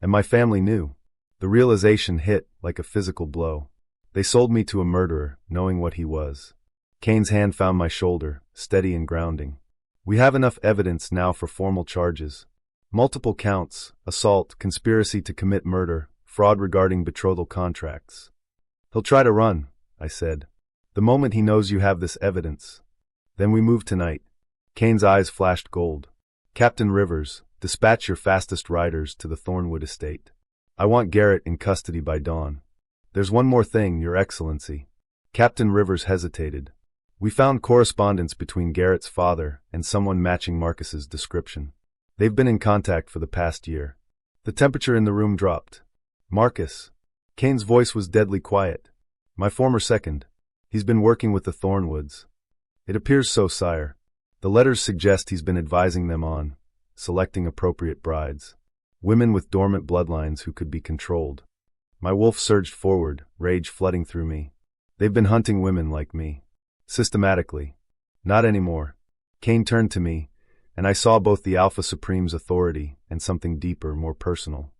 And my family knew. The realization hit like a physical blow. They sold me to a murderer, knowing what he was. Kaine's hand found my shoulder, steady and grounding. We have enough evidence now for formal charges. Multiple counts, assault, conspiracy to commit murder, fraud regarding betrothal contracts. He'll try to run, I said. The moment he knows you have this evidence. Then we move tonight. Kaine's eyes flashed gold. Captain Rivers, dispatch your fastest riders to the Thornwood estate. I want Garrett in custody by dawn. There's one more thing, Your Excellency. Captain Rivers hesitated. We found correspondence between Garrett's father and someone matching Marcus's description. They've been in contact for the past year. The temperature in the room dropped. Marcus. Kaine's voice was deadly quiet. My former second. He's been working with the Thornwoods. It appears so, sire. The letters suggest he's been advising them on selecting appropriate brides. Women with dormant bloodlines who could be controlled. My wolf surged forward, rage flooding through me. They've been hunting women like me. Systematically. Not anymore. Kaine turned to me, and I saw both the Alpha Supreme's authority and something deeper, more personal.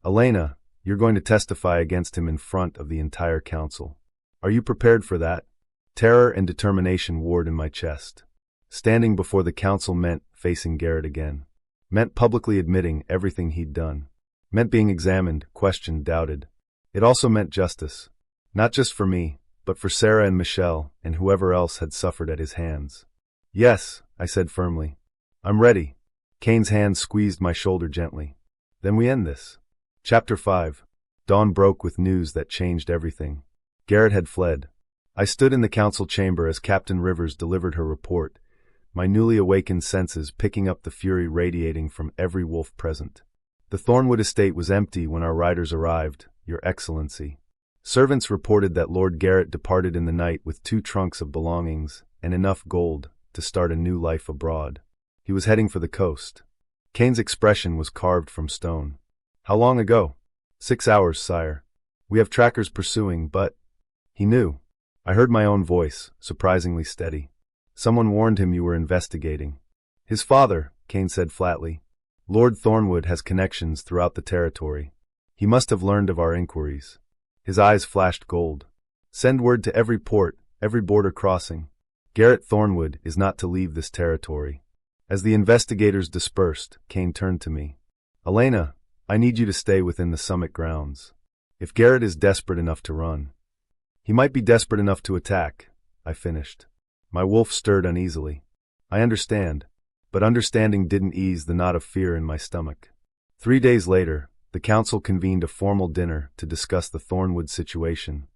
Elena, you're going to testify against him in front of the entire council. Are you prepared for that? Terror and determination warred in my chest. Standing before the council meant facing Garrett again. Meant publicly admitting everything he'd done. Meant being examined, questioned, doubted. It also meant justice. Not just for me, but for Sarah and Michelle and whoever else had suffered at his hands. Yes, I said firmly. I'm ready. Kaine's hand squeezed my shoulder gently. Then we end this. Chapter 5. Dawn broke with news that changed everything. Garrett had fled. I stood in the council chamber as Captain Rivers delivered her report, my newly awakened senses picking up the fury radiating from every wolf present. The Thornwood estate was empty when our riders arrived, Your Excellency. Servants reported that Lord Garrett departed in the night with 2 trunks of belongings and enough gold to start a new life abroad. He was heading for the coast. Kaine's expression was carved from stone. How long ago? 6 hours, sire. We have trackers pursuing, but... He knew. I heard my own voice, surprisingly steady. Someone warned him you were investigating. His father, Kaine said flatly. Lord Thornwood has connections throughout the territory. He must have learned of our inquiries. His eyes flashed gold. Send word to every port, every border crossing. Garrett Thornwood is not to leave this territory. As the investigators dispersed, Kaine turned to me. Elena, I need you to stay within the summit grounds. If Garrett is desperate enough to run, he might be desperate enough to attack, I finished. My wolf stirred uneasily. I understand, but understanding didn't ease the knot of fear in my stomach. 3 days later, the council convened a formal dinner to discuss the Thornwood situation,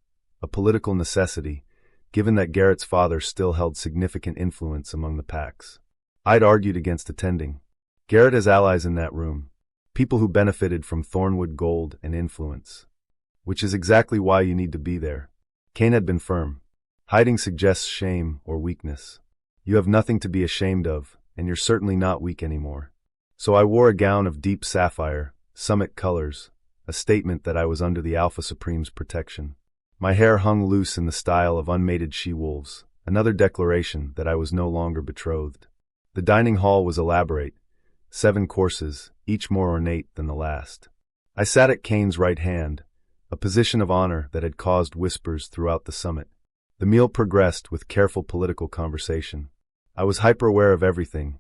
a political necessity, given that Garrett's father still held significant influence among the packs. I'd argued against attending. Garrett has allies in that room, people who benefited from Thornwood gold and influence. Which is exactly why you need to be there. Kaine had been firm. Hiding suggests shame or weakness. You have nothing to be ashamed of, and you're certainly not weak anymore. So I wore a gown of deep sapphire, summit colors, a statement that I was under the Alpha Supreme's protection. My hair hung loose in the style of unmated she-wolves, another declaration that I was no longer betrothed. The dining hall was elaborate, 7 courses, each more ornate than the last. I sat at Kaine's right hand, a position of honor that had caused whispers throughout the summit. The meal progressed with careful political conversation. I was hyper-aware of everything,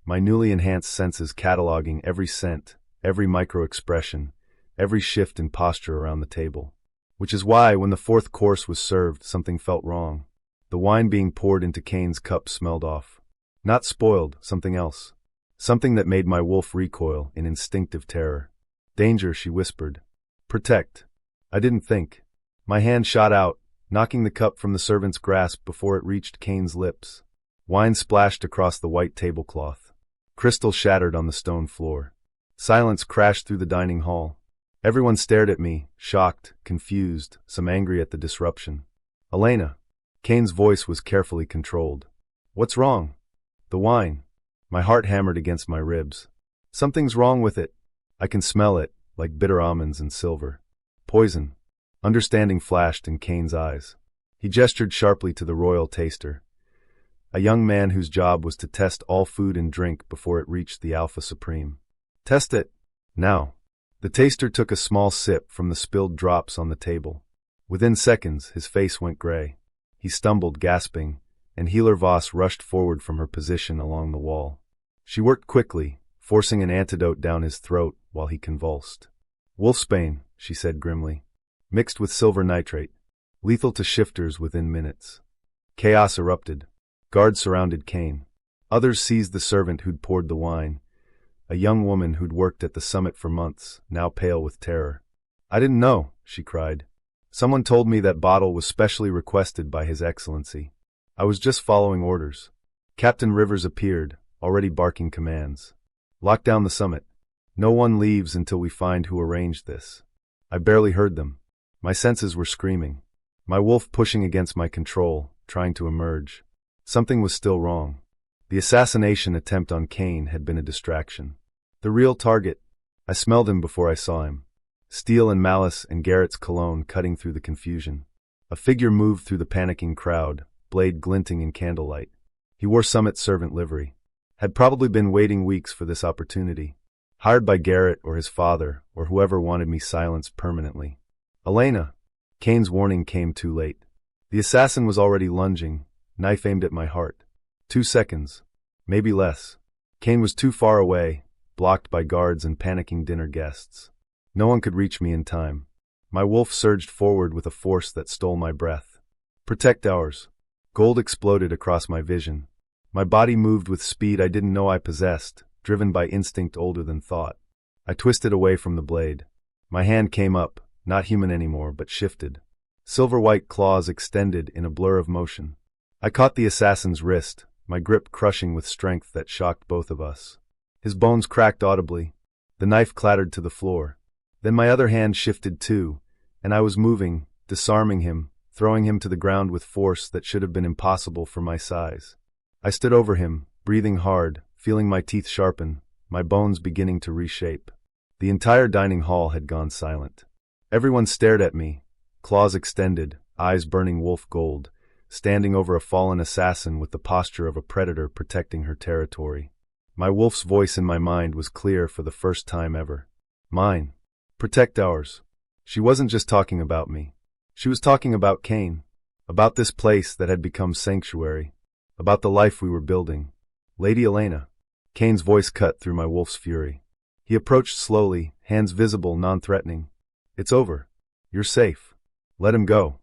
my newly enhanced senses cataloging every scent, every micro-expression, every shift in posture around the table. Which is why, when the 4th course was served, something felt wrong. The wine being poured into Kaine's cup smelled off. Not spoiled, something else. Something that made my wolf recoil in instinctive terror. Danger, she whispered. Protect. I didn't think. My hand shot out, knocking the cup from the servant's grasp before it reached Kaine's lips. Wine splashed across the white tablecloth. Crystal shattered on the stone floor. Silence crashed through the dining hall. Everyone stared at me, shocked, confused, some angry at the disruption. Elena. Kaine's voice was carefully controlled. What's wrong? The wine. My heart hammered against my ribs. Something's wrong with it. I can smell it, like bitter almonds and silver. Poison. Understanding flashed in Kaine's eyes. He gestured sharply to the royal taster, a young man whose job was to test all food and drink before it reached the Alpha Supreme. Test it. Now. The taster took a small sip from the spilled drops on the table. Within seconds, his face went gray. He stumbled, gasping, and Healer Voss rushed forward from her position along the wall. She worked quickly, forcing an antidote down his throat while he convulsed. Wolfsbane, she said grimly. Mixed with silver nitrate. Lethal to shifters within minutes. Chaos erupted. Guards surrounded Kaine. Others seized the servant who'd poured the wine, a young woman who'd worked at the summit for months, now pale with terror. I didn't know, she cried. Someone told me that bottle was specially requested by His Excellency. I was just following orders. Captain Rivers appeared, already barking commands. Lock down the summit. No one leaves until we find who arranged this. I barely heard them. My senses were screaming. My wolf pushing against my control, trying to emerge. Something was still wrong. The assassination attempt on Kaine had been a distraction. The real target, I smelled him before I saw him. Steel and malice and Garrett's cologne cutting through the confusion. A figure moved through the panicking crowd, blade glinting in candlelight. He wore Summit servant livery. Had probably been waiting weeks for this opportunity. Hired by Garrett or his father, or whoever wanted me silenced permanently. Elena! Kaine's warning came too late. The assassin was already lunging, knife aimed at my heart. 2 seconds. Maybe less. Kaine was too far away, blocked by guards and panicking dinner guests. No one could reach me in time. My wolf surged forward with a force that stole my breath. Protect ours. Gold exploded across my vision. My body moved with speed I didn't know I possessed, driven by instinct older than thought. I twisted away from the blade. My hand came up, not human anymore, but shifted. Silver-white claws extended in a blur of motion. I caught the assassin's wrist, my grip crushing with strength that shocked both of us. His bones cracked audibly. The knife clattered to the floor. Then my other hand shifted too, and I was moving, disarming him, throwing him to the ground with force that should have been impossible for my size. I stood over him, breathing hard, feeling my teeth sharpen, my bones beginning to reshape. The entire dining hall had gone silent. Everyone stared at me, claws extended, eyes burning wolf gold, standing over a fallen assassin with the posture of a predator protecting her territory. My wolf's voice in my mind was clear for the first time ever. Mine. Protect ours. She wasn't just talking about me. She was talking about Kaine. About this place that had become sanctuary. About the life we were building. Lady Elena. Kaine's voice cut through my wolf's fury. He approached slowly, hands visible, non-threatening. It's over. You're safe. Let him go.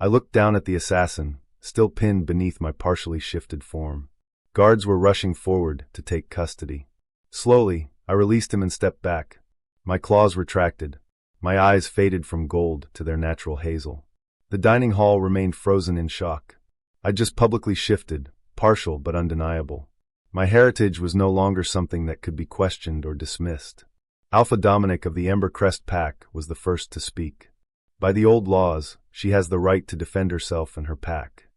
I looked down at the assassin, still pinned beneath my partially shifted form. Guards were rushing forward to take custody. Slowly, I released him and stepped back. My claws retracted. My eyes faded from gold to their natural hazel. The dining hall remained frozen in shock. I'd just publicly shifted, partial but undeniable. My heritage was no longer something that could be questioned or dismissed. Alpha Dominic of the Ember Crest Pack was the first to speak. By the old laws, she has the right to defend herself and her pack.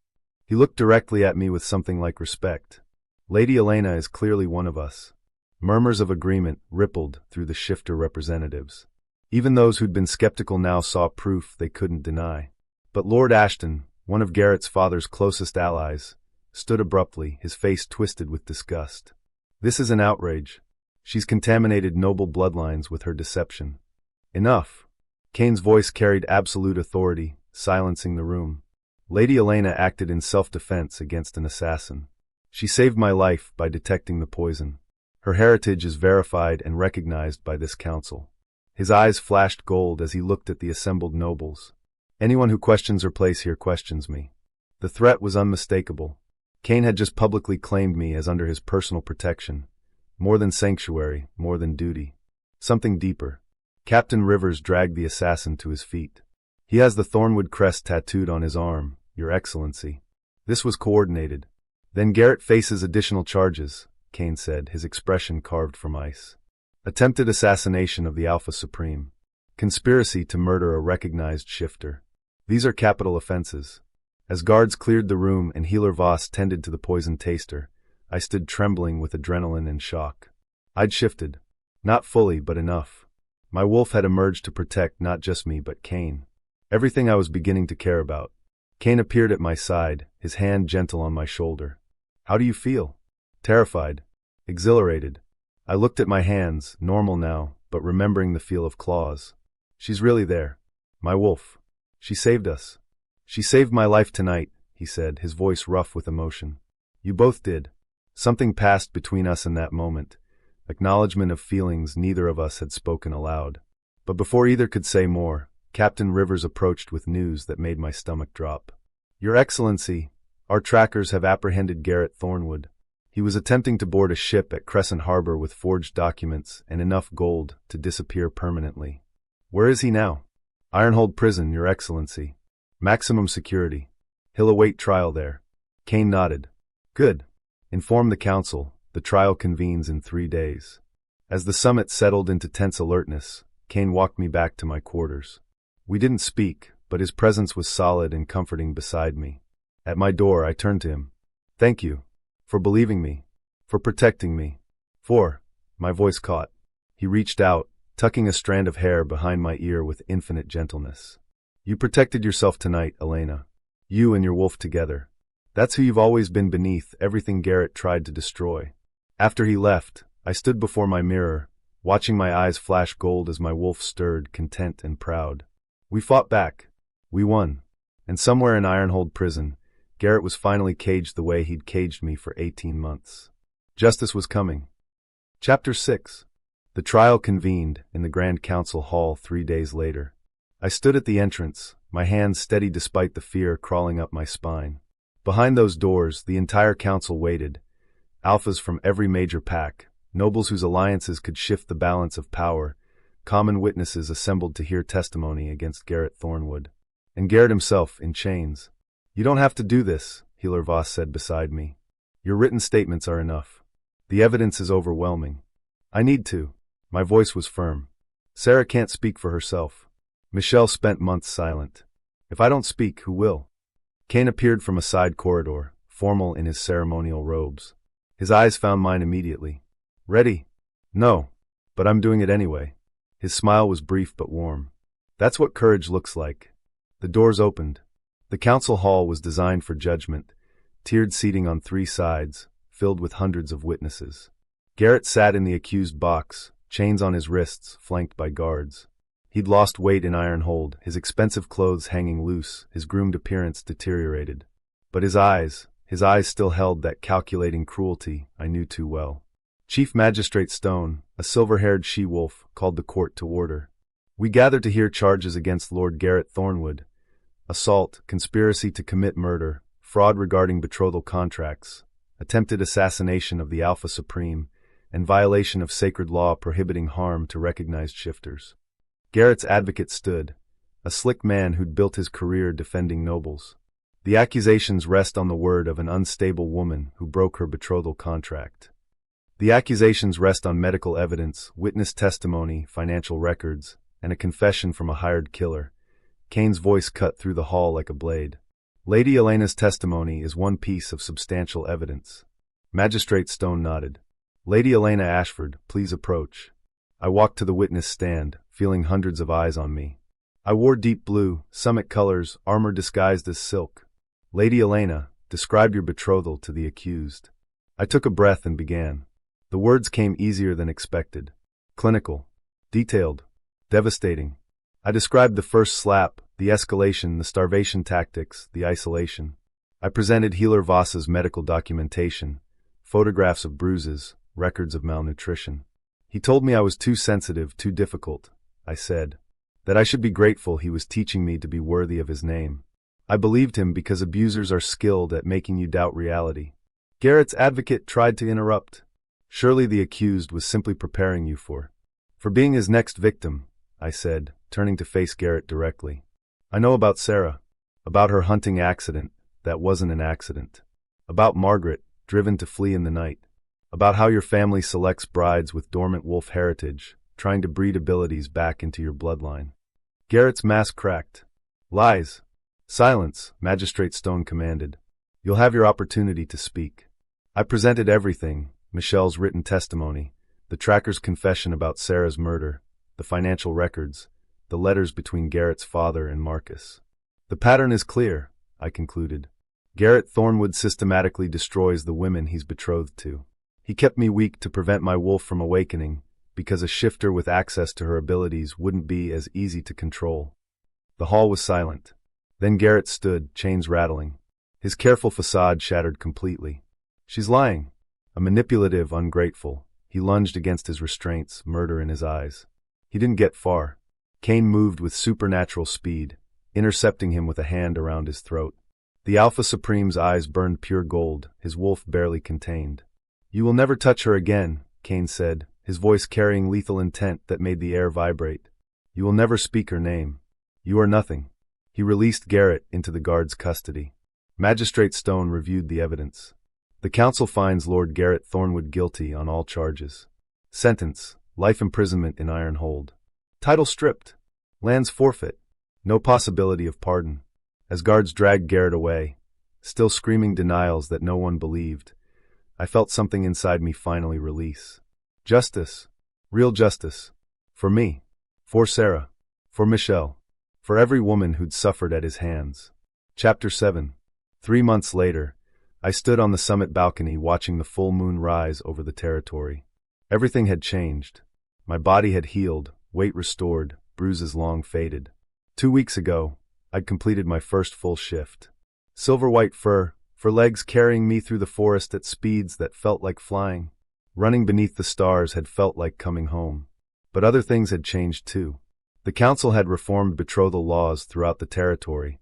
He looked directly at me with something like respect. Lady Elena is clearly one of us. Murmurs of agreement rippled through the shifter representatives. Even those who'd been skeptical now saw proof they couldn't deny. But Lord Ashton, one of Garrett's father's closest allies, stood abruptly, his face twisted with disgust. This is an outrage. She's contaminated noble bloodlines with her deception. Enough. Kaine's voice carried absolute authority, silencing the room. Lady Elena acted in self-defense against an assassin. She saved my life by detecting the poison. Her heritage is verified and recognized by this council. His eyes flashed gold as he looked at the assembled nobles. Anyone who questions her place here questions me. The threat was unmistakable. Kaine had just publicly claimed me as under his personal protection. More than sanctuary, more than duty. Something deeper. Captain Rivers dragged the assassin to his feet. He has the Thornwood crest tattooed on his arm, Your Excellency. This was coordinated. Then Garrett faces additional charges, Kaine said, his expression carved from ice. Attempted assassination of the Alpha Supreme. Conspiracy to murder a recognized shifter. These are capital offenses. As guards cleared the room and Healer Voss tended to the poison taster, I stood trembling with adrenaline and shock. I'd shifted. Not fully, but enough. My wolf had emerged to protect not just me but Kaine. Everything I was beginning to care about. Kaine appeared at my side, his hand gentle on my shoulder. How do you feel? Terrified. Exhilarated. I looked at my hands, normal now, but remembering the feel of claws. She's really there. My wolf. She saved us. She saved my life tonight, he said, his voice rough with emotion. You both did. Something passed between us in that moment. Acknowledgement of feelings neither of us had spoken aloud. But before either could say more, Captain Rivers approached with news that made my stomach drop. Your Excellency, our trackers have apprehended Garrett Thornwood. He was attempting to board a ship at Crescent Harbor with forged documents and enough gold to disappear permanently. Where is he now? Ironhold Prison, Your Excellency. Maximum security. He'll await trial there. Kaine nodded. Good. Inform the council. The trial convenes in 3 days. As the summit settled into tense alertness, Kaine walked me back to my quarters. We didn't speak, but his presence was solid and comforting beside me. At my door, I turned to him. "Thank you. For believing me. For protecting me. For..." My voice caught. He reached out, tucking a strand of hair behind my ear with infinite gentleness. "You protected yourself tonight, Elena. You and your wolf together. That's who you've always been beneath everything Garrett tried to destroy." After he left, I stood before my mirror, watching my eyes flash gold as my wolf stirred, content and proud. We fought back. We won. And somewhere in Ironhold prison, Garrett was finally caged the way he'd caged me for 18 months. Justice was coming. Chapter 6. The trial convened in the Grand Council Hall 3 days later. I stood at the entrance, my hands steady despite the fear crawling up my spine. Behind those doors, the entire council waited. Alphas from every major pack, nobles whose alliances could shift the balance of power, common witnesses assembled to hear testimony against Garrett Thornwood. And Garrett himself in chains. "You don't have to do this," Healer Voss said beside me. "Your written statements are enough. The evidence is overwhelming." "I need to." My voice was firm. "Sarah can't speak for herself." Michelle spent months silent. "If I don't speak, who will?" Kaine appeared from a side corridor, formal in his ceremonial robes. His eyes found mine immediately. "Ready?" "No, but I'm doing it anyway." His smile was brief but warm. "That's what courage looks like." The doors opened. The council hall was designed for judgment, tiered seating on 3 sides, filled with hundreds of witnesses. Garrett sat in the accused box, chains on his wrists, flanked by guards. He'd lost weight in Ironhold, his expensive clothes hanging loose, his groomed appearance deteriorated. But his eyes still held that calculating cruelty I knew too well. Chief Magistrate Stone, a silver-haired she-wolf, called the court to order. "We gather to hear charges against Lord Garrett Thornwood. Assault, conspiracy to commit murder, fraud regarding betrothal contracts, attempted assassination of the Alpha Supreme, and violation of sacred law prohibiting harm to recognized shifters." Garrett's advocate stood, a slick man who'd built his career defending nobles. "The accusations rest on the word of an unstable woman who broke her betrothal contract. The accusations rest on medical evidence, witness testimony, financial records, and a confession from a hired killer." Kaine's voice cut through the hall like a blade. "Lady Elena's testimony is one piece of substantial evidence." Magistrate Stone nodded. "Lady Elena Ashford, please approach." I walked to the witness stand, feeling hundreds of eyes on me. I wore deep blue, summit colors, armor disguised as silk. "Lady Elena, describe your betrothal to the accused." I took a breath and began. The words came easier than expected. Clinical. Detailed. Devastating. I described the first slap, the escalation, the starvation tactics, the isolation. I presented Healer Voss's medical documentation, photographs of bruises, records of malnutrition. "He told me I was too sensitive, too difficult," I said. "That I should be grateful he was teaching me to be worthy of his name." I believed him because abusers are skilled at making you doubt reality. Garrett's advocate tried to interrupt. "Surely the accused was simply preparing you for being his next victim," I said, turning to face Garrett directly. "I know about Sarah, about her hunting accident that wasn't an accident, about Margaret, driven to flee in the night, about how your family selects brides with dormant wolf heritage, trying to breed abilities back into your bloodline." Garrett's mask cracked. "Lies. Silence," Magistrate Stone commanded. "You'll have your opportunity to speak." I presented everything, Michelle's written testimony, the tracker's confession about Sarah's murder, the financial records, the letters between Garrett's father and Marcus. "The pattern is clear," I concluded. "Garrett Thornwood systematically destroys the women he's betrothed to. He kept me weak to prevent my wolf from awakening, because a shifter with access to her abilities wouldn't be as easy to control." The hall was silent. Then Garrett stood, chains rattling. His careful facade shattered completely. "She's lying." A manipulative, ungrateful. He lunged against his restraints, murder in his eyes. He didn't get far. Kaine moved with supernatural speed, intercepting him with a hand around his throat. The Alpha Supreme's eyes burned pure gold, his wolf barely contained. "You will never touch her again," Kaine said, his voice carrying lethal intent that made the air vibrate. "You will never speak her name. You are nothing." He released Garrett into the guard's custody. Magistrate Stone reviewed the evidence. "The council finds Lord Garrett Thornwood guilty on all charges. Sentence: life imprisonment in Ironhold. Title stripped. Lands forfeit. No possibility of pardon. As guards dragged Garrett away, still screaming denials that no one believed, I felt something inside me finally release. Justice. Real justice. For me. For Sarah. For Michelle. For every woman who'd suffered at his hands. Chapter 7. 3 months later, I stood on the summit balcony watching the full moon rise over the territory. Everything had changed. My body had healed, weight restored, bruises long faded. 2 weeks ago, I'd completed my first full shift. Silver-white fur, for legs carrying me through the forest at speeds that felt like flying. Running beneath the stars had felt like coming home. But other things had changed too. The council had reformed betrothal laws throughout the territory,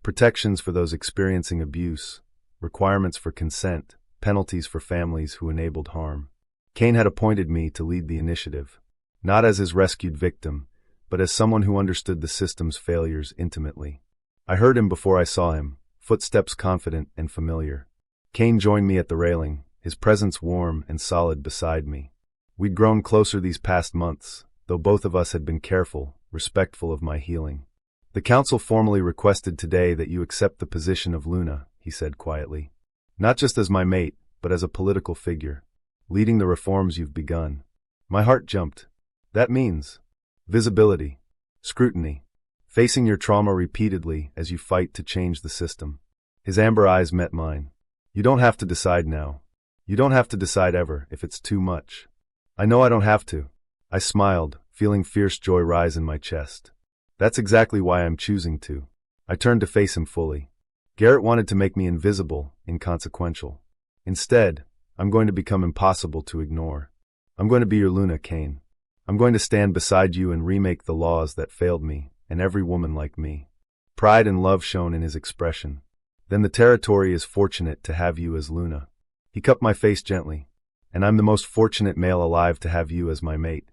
protections for those experiencing abuse, requirements for consent, penalties for families who enabled harm. Kaine had appointed me to lead the initiative, not as his rescued victim, but as someone who understood the system's failures intimately. I heard him before I saw him, footsteps confident and familiar. Kaine joined me at the railing, his presence warm and solid beside me. We'd grown closer these past months, though both of us had been careful, respectful of my healing. The council formally requested today that you accept the position of Luna, he said quietly. Not just as my mate, but as a political figure, leading the reforms you've begun. My heart jumped. That means visibility, scrutiny, facing your trauma repeatedly as you fight to change the system. His amber eyes met mine. You don't have to decide now. You don't have to decide ever if it's too much. I know I don't have to. I smiled, feeling fierce joy rise in my chest. That's exactly why I'm choosing to. I turned to face him fully. Garrett wanted to make me invisible, inconsequential. Instead, I'm going to become impossible to ignore. I'm going to be your Luna, Kaine. I'm going to stand beside you and remake the laws that failed me, and every woman like me. Pride and love shone in his expression. Then the territory is fortunate to have you as Luna. He cupped my face gently. And I'm the most fortunate male alive to have you as my mate.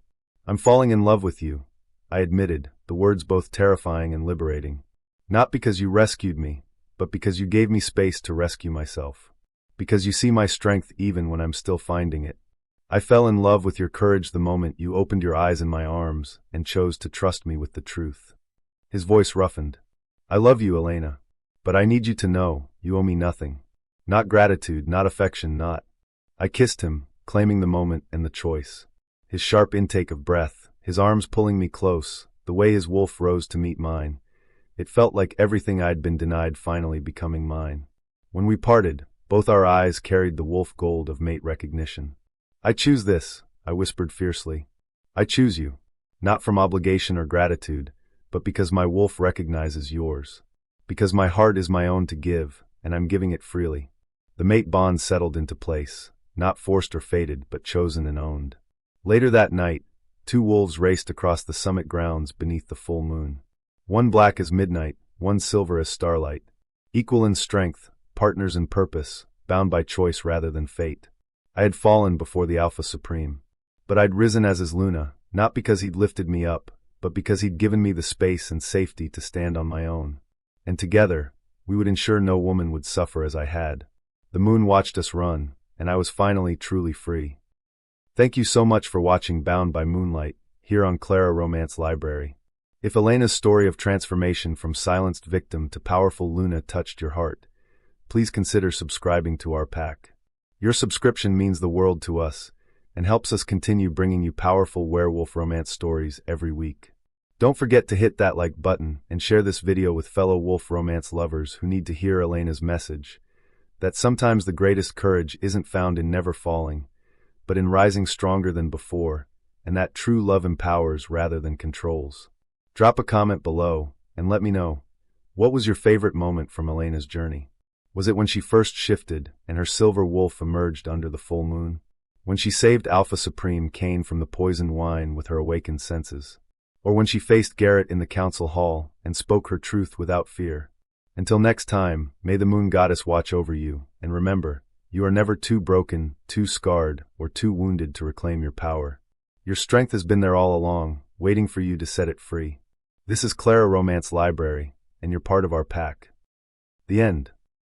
I'm falling in love with you, I admitted, the words both terrifying and liberating. Not because you rescued me, but because you gave me space to rescue myself. Because you see my strength even when I'm still finding it. I fell in love with your courage the moment you opened your eyes in my arms and chose to trust me with the truth. His voice roughened. I love you, Elena. But I need you to know, you owe me nothing. Not gratitude, not affection, not. I kissed him, claiming the moment and the choice. His sharp intake of breath, his arms pulling me close, the way his wolf rose to meet mine. It felt like everything I'd been denied finally becoming mine. When we parted, both our eyes carried the wolf gold of mate recognition. I choose this, I whispered fiercely. I choose you, not from obligation or gratitude, but because my wolf recognizes yours. Because my heart is my own to give, and I'm giving it freely. The mate bond settled into place. Not forced or fated, but chosen and owned. Later that night, 2 wolves raced across the summit grounds beneath the full moon. One black as midnight, one silver as starlight. Equal in strength, partners in purpose, bound by choice rather than fate. I had fallen before the Alpha Supreme. But I'd risen as his Luna, not because he'd lifted me up, but because he'd given me the space and safety to stand on my own. And together, we would ensure no woman would suffer as I had. The moon watched us run, and I was finally truly free. Thank you so much for watching Bound by Moonlight, here on Clara Romance Library. If Elena's story of transformation from silenced victim to powerful Luna touched your heart, please consider subscribing to our pack. Your subscription means the world to us, and helps us continue bringing you powerful werewolf romance stories every week. Don't forget to hit that like button and share this video with fellow wolf romance lovers who need to hear Elena's message, that sometimes the greatest courage isn't found in never falling, but in rising stronger than before, and that true love empowers rather than controls. Drop a comment below, and let me know, what was your favorite moment from Elena's journey? Was it when she first shifted, and her silver wolf emerged under the full moon? When she saved Alpha Supreme Kaine from the poisoned wine with her awakened senses? Or when she faced Garrett in the council hall, and spoke her truth without fear? Until next time, may the moon goddess watch over you, and remember, you are never too broken, too scarred, or too wounded to reclaim your power. Your strength has been there all along, waiting for you to set it free. This is Clara Romance Library, and you're part of our pack. The end.